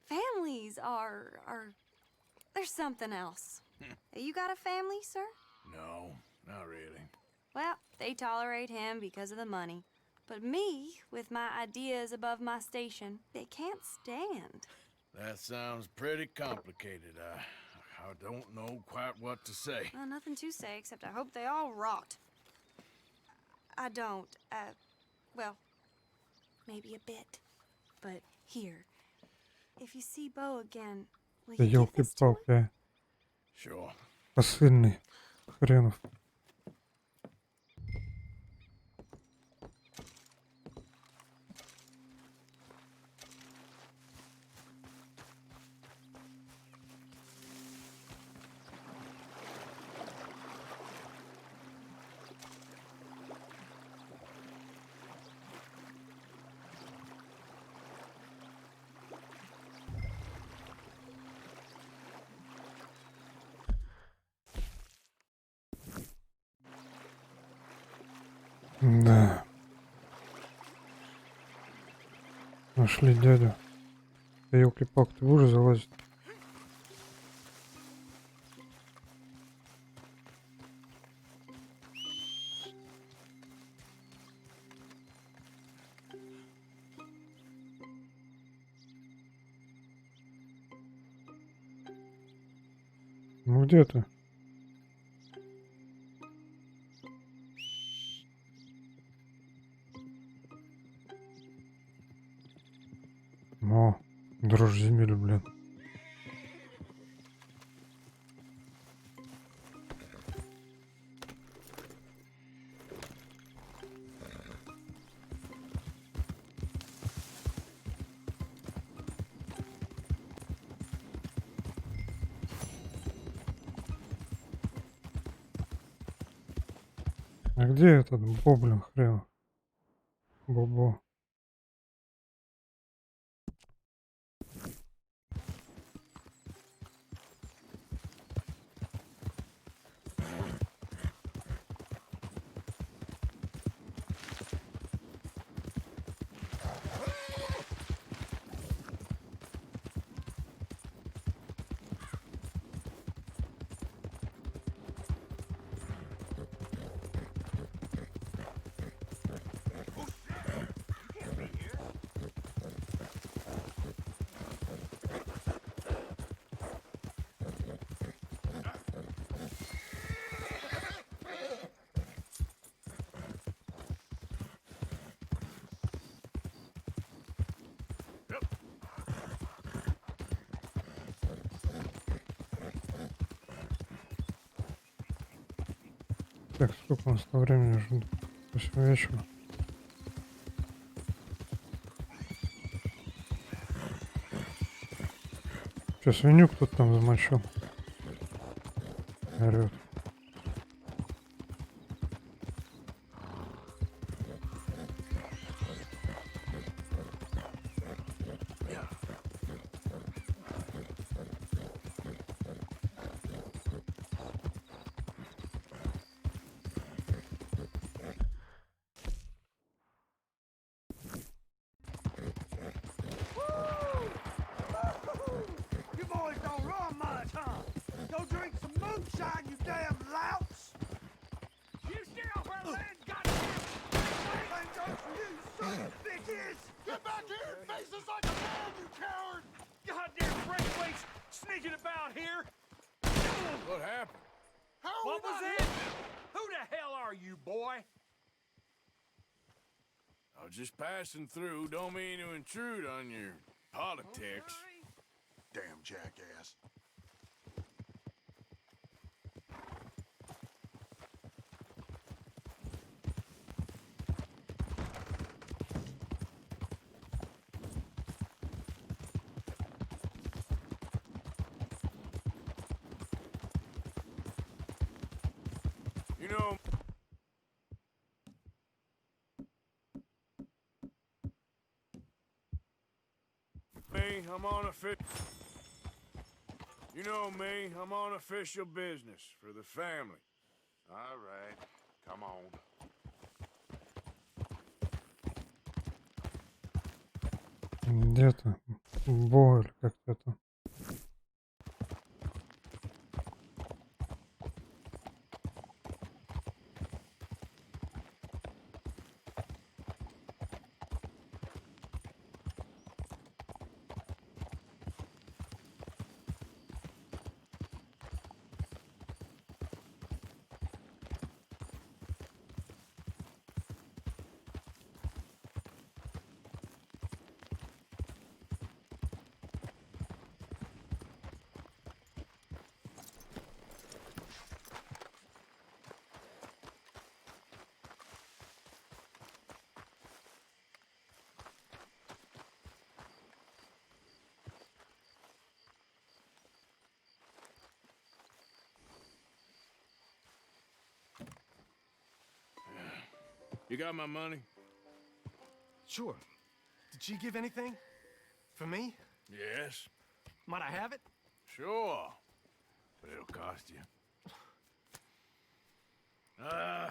Families are there's something else. You got a family, sir? No, not really. Well, they tolerate him because of the money. But me, with my ideas above my station, they can't stand. That sounds pretty complicated. I don't know quite what to say. Well, nothing to say, except I hope they all rot. I don't, well, maybe a bit. but here. If you see Bo again, will Да you give this to him? елки-палки, Sure. посыльный хренов. Да. Нашли дядю. Да елки-палки, ты в ужас залазит. Ну где ты? О, дрожь земель, блин. А где этот боблин хрен? Бобо. Так, сколько у нас на времени уже? 8 вечера. Че, свинью кто-то там замочил? Орёт. You boys don't run much, huh? Go drink some moonshine, you damn louts! You stay off our land, goddamn! And don't you, son of bitches! Get back here and face us like a man, you coward! Goddamn breakaways sneaking about here! What happened? How are What we was not it? Who the hell are you, boy? I was just passing through. Don't mean to intrude on your politics. Damn jackass. You know, me, I'm on You know me, I'm on official business for the family. All right, come on. Где-то. Боль как-то. You got my money? Sure. Did she give anything? For me? Yes. Might I have it? Sure. But it'll cost you. I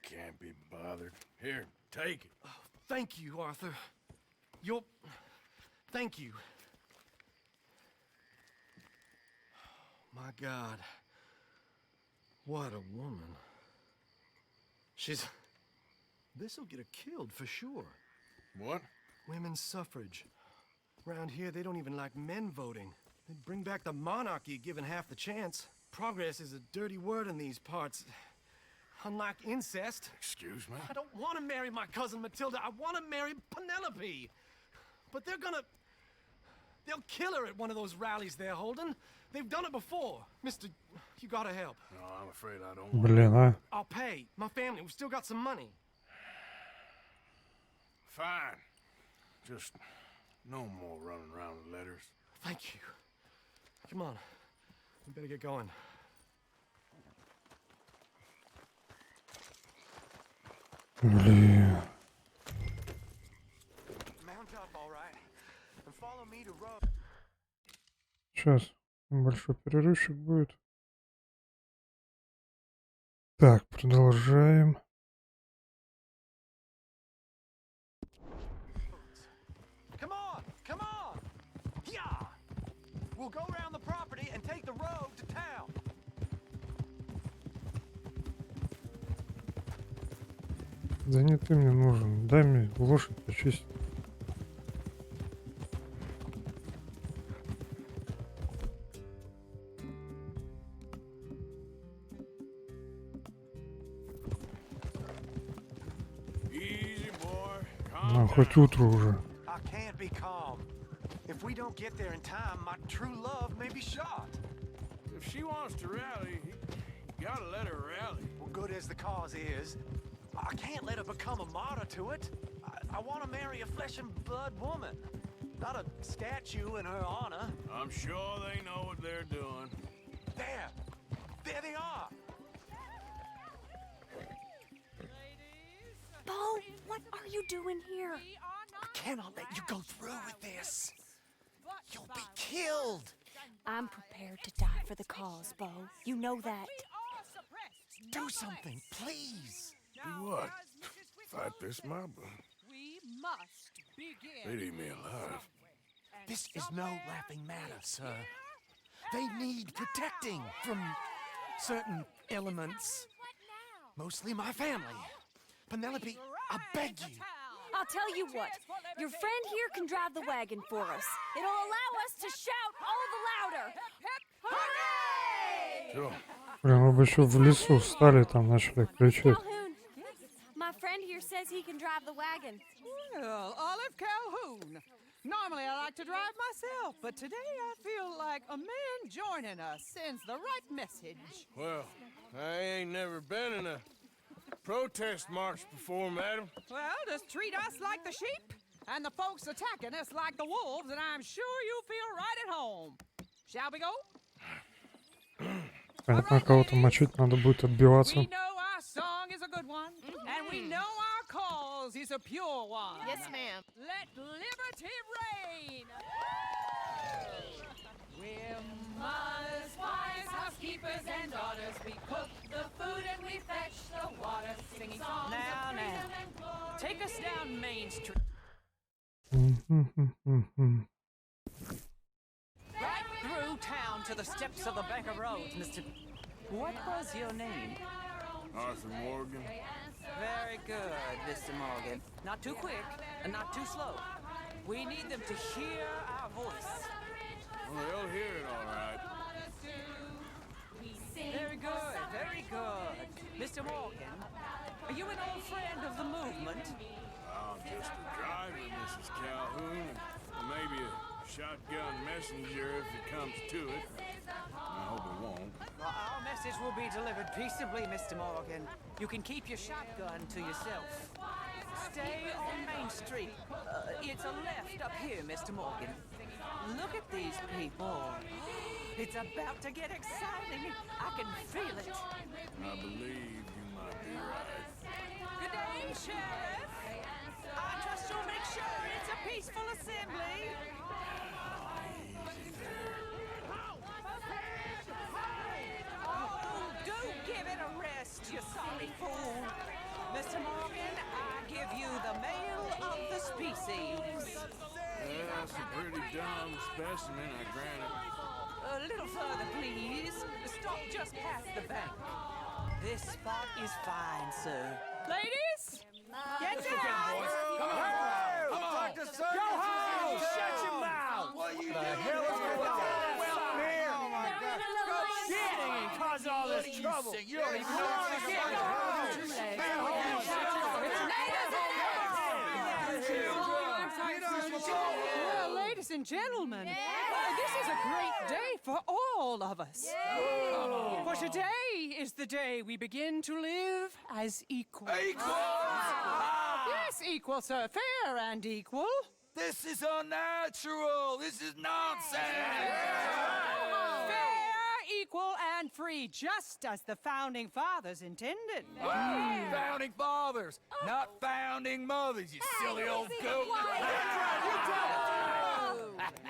can't be bothered. Here, take it. Oh, thank you, Arthur. You'll... Thank you. My God. What a woman. She's... This'll get her killed for sure. What? Women's suffrage. Around here, they don't even like men voting. They'd bring back the monarchy given half the chance. Progress is a dirty word in these parts. Unlike incest. Excuse me? I don't want to marry my cousin Matilda. I want to marry Penelope. But they're gonna... They'll kill her at one of those rallies they're holding. They've done it before. Mister, you gotta help. No, I'm afraid I don't. Блин, а? I'll pay. My family, we've still got some money. Fine. Just no more running around with letters. Thank you. Come on. We better get going. Блин. Mount up, all right, and follow me to row. Сейчас небольшой перерывчик будет. Так, продолжаем. Come on, come on. Yeah. We'll go around the property and take the road to town. Да не ты мне нужен. Дай мне лошадь почистить. Easy, boy. Ну, хоть утро уже. I can't be calm. If we don't get there in time, my true love may be shot. If she wants to rally, you gotta let her rally. Well, good as the cause is, I can't let her become a martyr to it. I want to marry a flesh and blood woman, not a statue in her honor. I'm sure they know what they're doing. There they are. Bo, what are you doing here? I cannot let you go through with this. You'll be killed. I'm prepared to die for the cause, Bo. You know that. Do something, please. Do what? Fight this mob? We must begin. They'd eat me alive. This is no laughing matter, sir. They need protecting from certain elements. Mostly my family. Penelope, I beg you. I'll tell you what. Your friend here can drive the wagon for us. It'll allow us to shout all the louder. Hooray! Sure. Блин, мы бы еще в лесу встали, там начали кричать. Calhoun. My friend here says he can drive the wagon. Well, Olive Calhoun. Normally I like to drive myself, but today I feel like a man joining us sends the right message. Well, I ain't never been in a protest march before, madam. Well, just treat us like the sheep, and the folks attacking us like the wolves, and I'm sure you'll feel right at home. Shall we go? Понятно, кого-то мочить надо будет отбиваться. We know our song is a good one, and we know our cause is a pure one. Yes, ma'am. Let liberty reign. We're mothers, wives, housekeepers, and daughters. We cook the food and we fetch the water, singing songs of freedom and glory. Take us down Main Street. Right through town to the steps of the Banker Road, Mr. What was your name? Arthur Morgan. Very good, Mr. Morgan. Not too quick and not too slow. We need them to hear our voice. Well, they'll hear it all right. Very good, very good. Mr. Morgan, are you an old friend of the movement? I'm just a driver, Mrs. Calhoun, and maybe a shotgun messenger if it comes to it. I hope it won't. Well, our message will be delivered peaceably, Mr. Morgan. You can keep your shotgun to yourself. Stay on Main Street. It's a left up here, Mr. Morgan. Look at these people. It's about to get exciting. I can feel it. I believe you Good day, Sheriff. I trust you'll make sure it's a peaceful assembly. Oh, do give it a rest, you sorry fool. Mr. Morgan, I give you the male of the species. That's a pretty dumb specimen, I grant it. A little further, please. Stop just past the bank. This spot is fine, sir. Ladies, get down! Come on! Go home! Shut your mouth! What are you doing? The hell is going on here? Oh my God! Shit! And cause all this trouble. You don't even know what's going on. Well, ladies and gentlemen, this is a great day for all of us. For today is the day we begin to live as equals. Yes, equal, sir. Fair and equal. This is unnatural. This is nonsense. Fair, equal, and free, just as the Founding Fathers intended. Founding fathers, not founding mothers, you silly old goat.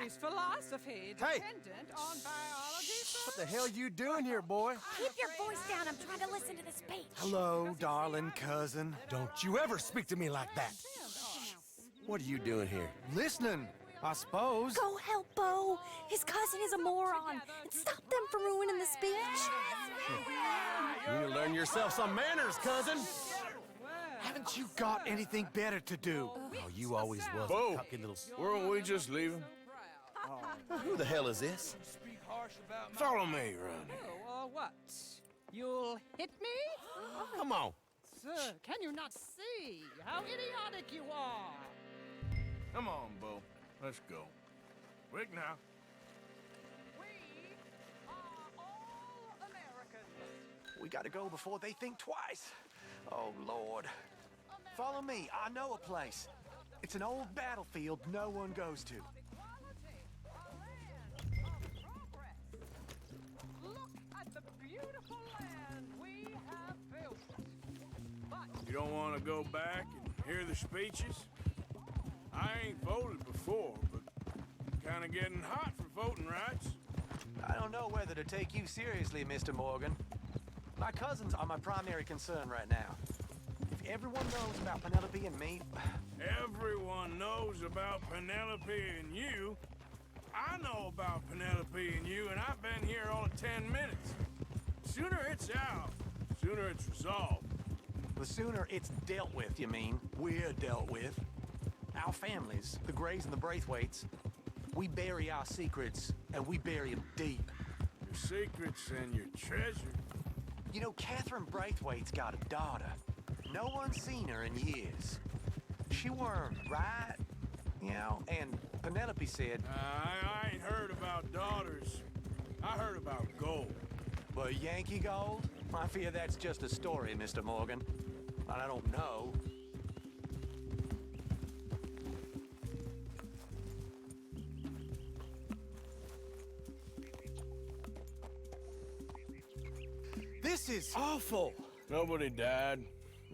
Is philosophy dependent on biology? What the hell you doing here, boy? Keep your voice down. I'm trying to listen to the speech. Hello, darling cousin. Don't you ever speak to me like that. What are you doing here? Listening, I suppose. Go help Bo. His cousin is a moron. And stop them from ruining the speech. You need to learn yourself some manners, cousin. Haven't you got anything better to do? Oh, you always was Bo, a cocky little... weren't we just leaving? Who the hell is this? Follow me around here. Oh, what? You'll hit me? Come on. Sir, can you not see how idiotic you are? Come on, Bo. Let's go. Quick now. We are all Americans. We gotta go before they think twice. Oh, Lord. Follow me. I know a place. It's an old battlefield no one goes to. Look at the beautiful land we have built. But You don't want to go back and hear the speeches? I ain't voted before, but kind of getting hot for voting rights. I don't know whether to take you seriously, Mr. Morgan. My cousins are my primary concern right now. If everyone knows about Penelope and me... Everyone knows about Penelope and you. I know about Penelope and you, and I've been here all of 10 minutes. Sooner it's out, sooner it's resolved. The sooner it's dealt with, you mean? We're dealt with. Our families, the Greys and the Braithwaites, we bury our secrets, and we bury them deep. Your secrets and your treasure. You know, Catherine Braithwaite's got a daughter. No one's seen her in years. She weren't right, you know, and Penelope said... I ain't heard about daughters. I heard about gold. But Yankee gold? I fear that's just a story, Mr. Morgan. And I don't know. This is awful. Nobody died.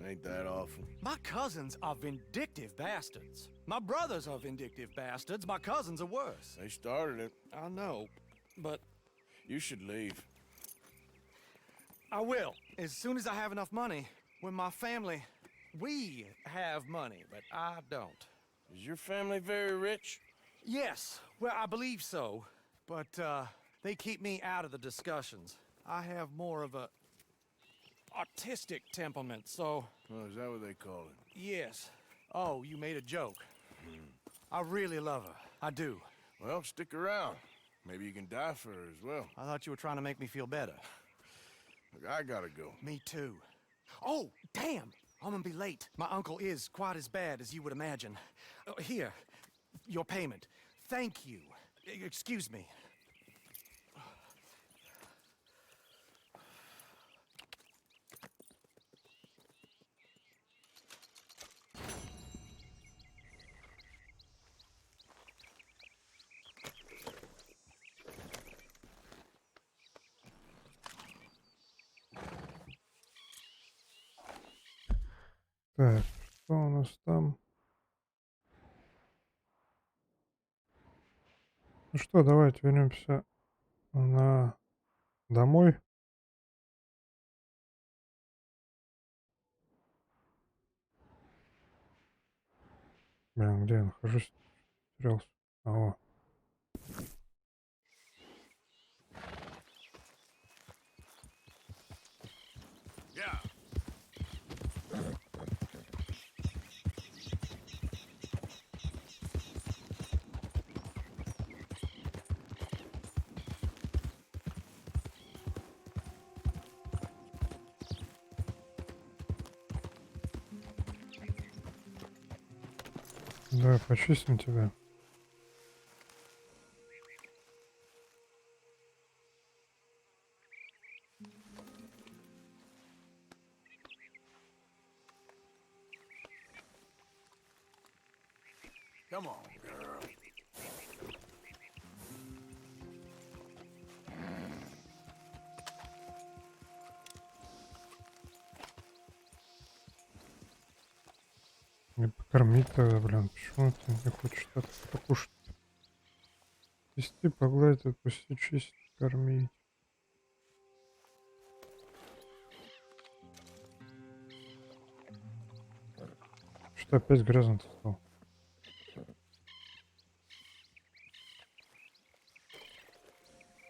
Ain't that awful. My cousins are vindictive bastards. My brothers are vindictive bastards. My cousins are worse. They started it. I know, but... You should leave. I will, as soon as I have enough money. When my family... We have money, but I don't. Is your family very rich? Yes, well, I believe so. But, they keep me out of the discussions. I have more of a... artistic temperament, so... Oh, is that what they call it? Yes. Oh, you made a joke. I really love her. I do. Well, stick around. Maybe you can die for her as well. I thought you were trying to make me feel better. Look, I gotta go. Me too. Oh, damn! I'm gonna be late. My uncle is quite as bad as you would imagine. Here, your payment. Thank you. Excuse me. Так, что у нас там? Ну что, давайте вернемся домой. Блин, где я нахожусь? Потерялся. О. Yeah. Давай почистим тебя. Come on, girl. Не покормить тогда, блин. Почему ты не хочешь что-то покушать? Вести, погладить, отпустить, чистить, кормить. Что опять грязно-то стал?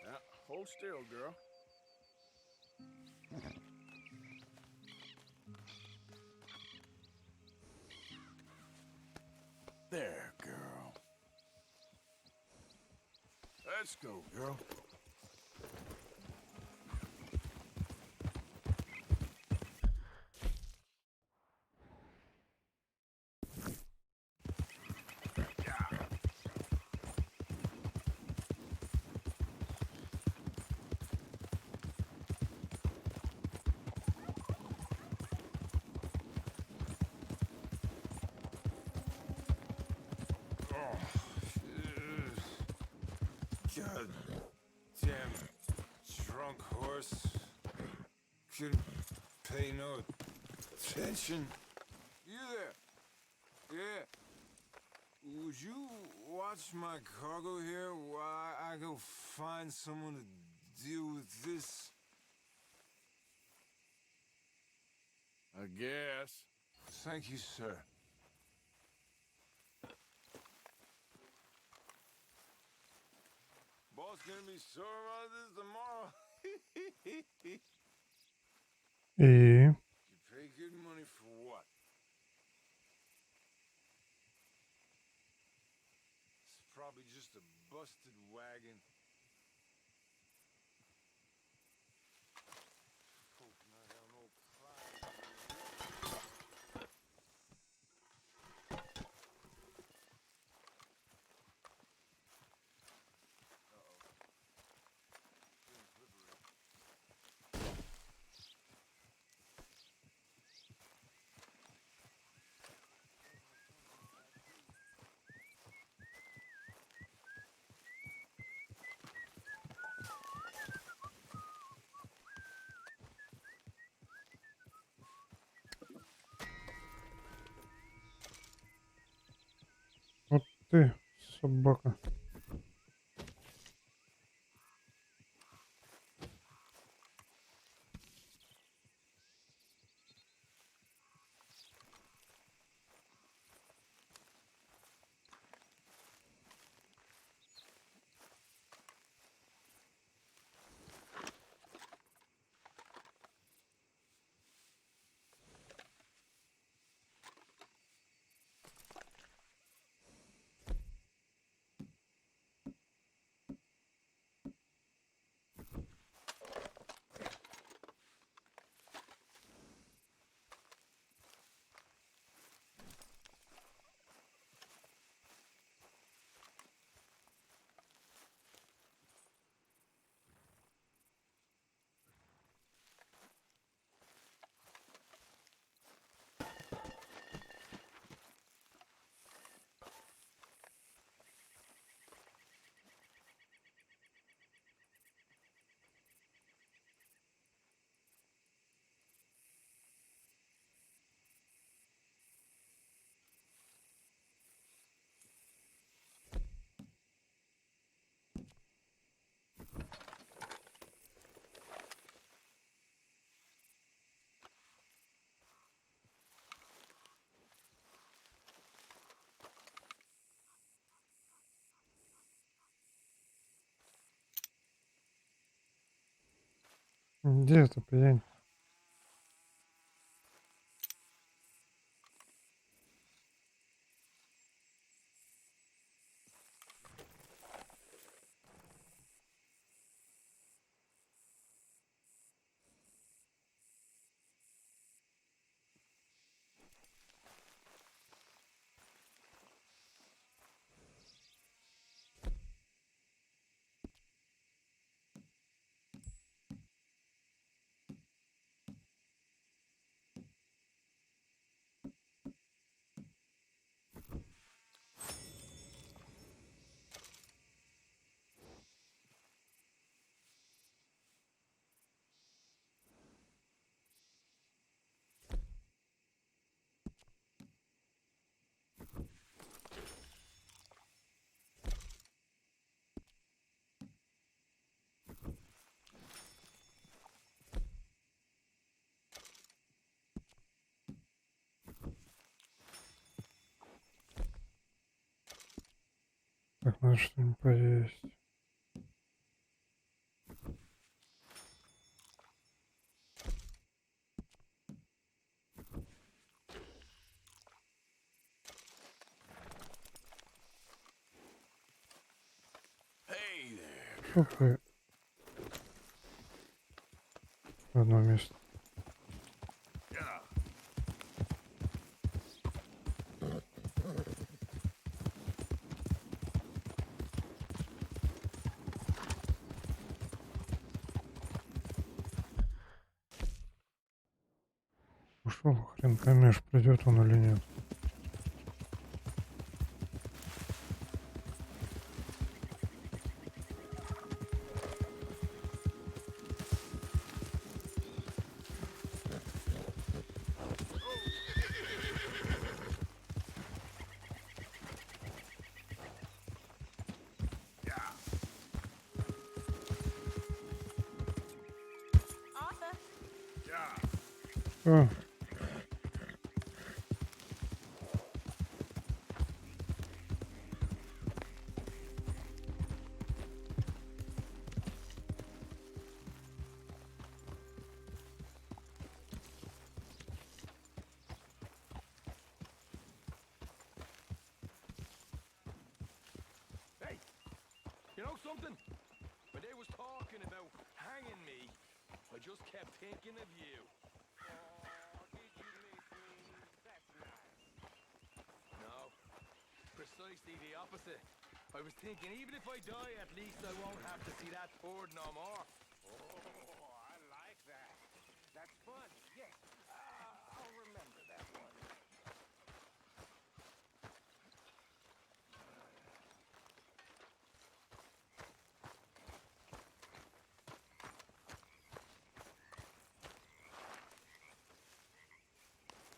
Yeah, hold still, girl. There, girl. Let's go, girl. God damn drunk horse. Couldn't pay no attention. You there? Yeah. Would you watch my cargo here while I go find someone to deal with this? I guess. Thank you, sir. Boss gonna be sore about this tomorrow. И... You pay good money for what? It's probably just a busted wagon. Hoping I got no pride. Вот ты, собака. Где эта пьянь? Так, надо что-нибудь поесть. Что ты? В одно место. Ушел, хрен поймешь, придет он или нет. О. Hey, you know something? When they was talking about hanging me, I just kept thinking of you. Oh, did you miss me? That's nice. No, precisely the opposite. I was thinking, even if I die, at least I won't have to see that ford no more. Oh, I like that. That's fun. Yes, I'll remember that one.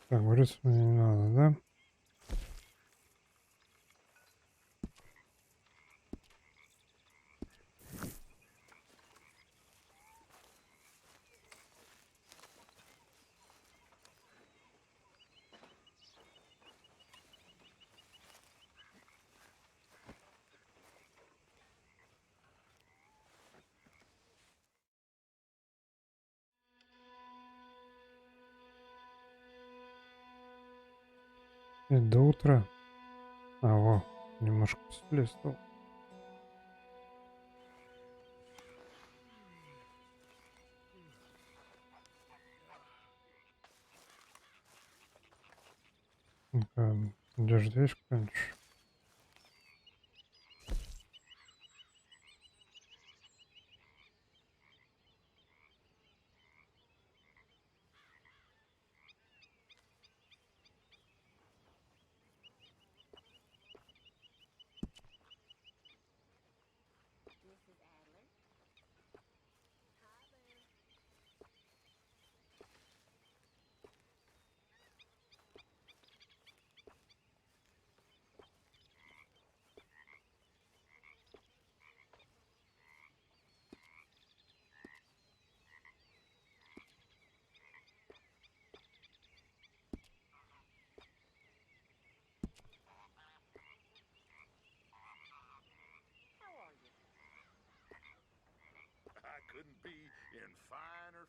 Так, вырез мне не надо, да? И до утра. А, во, немножко светлее стал. Ну-ка, одежда есть какая-нибудь? I couldn't be in finer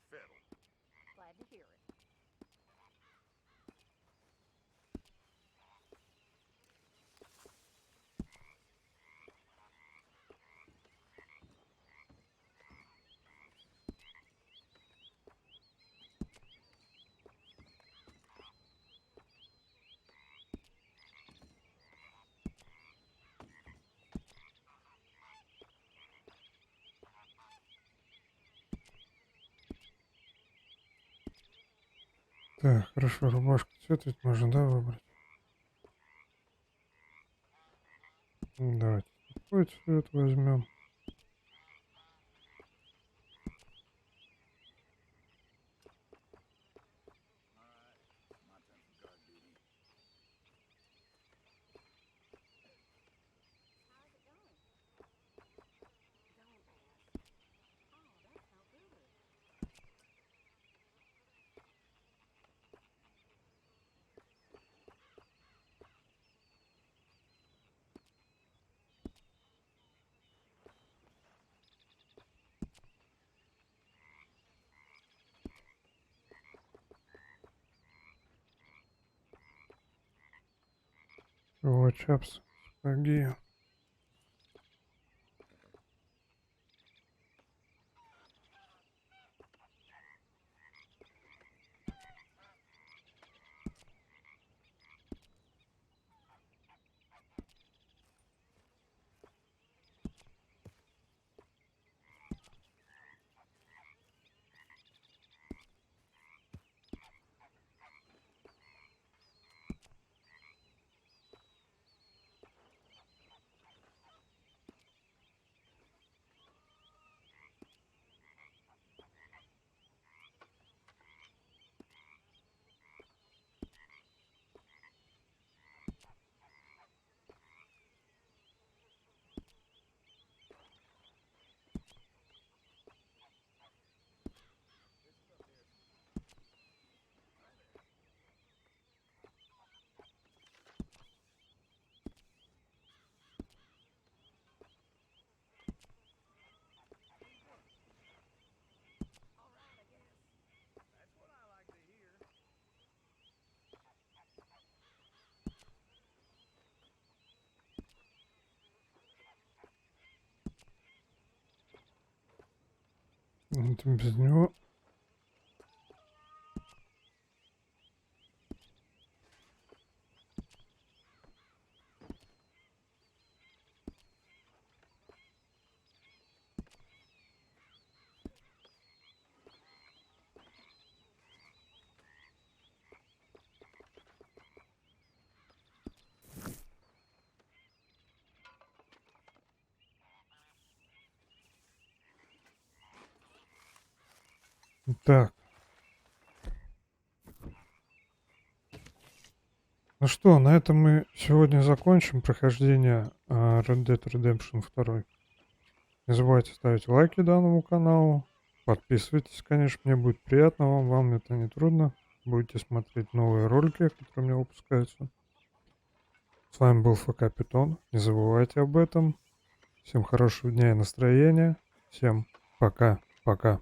Так, хорошо, рубашку цвет ведь можно, да, выбрать? Давайте такой цвет возьмем. Вот, чапс, сапоги. Это без него. Так. Ну что, на этом мы сегодня закончим прохождение Red Dead Redemption 2. Не забывайте ставить лайки данному каналу. Подписывайтесь, конечно, мне будет приятно, вам это не трудно. Будете смотреть новые ролики, которые у меня выпускаются. С вами был ФК Питон. Не забывайте об этом. Всем хорошего дня и настроения. Всем пока-пока.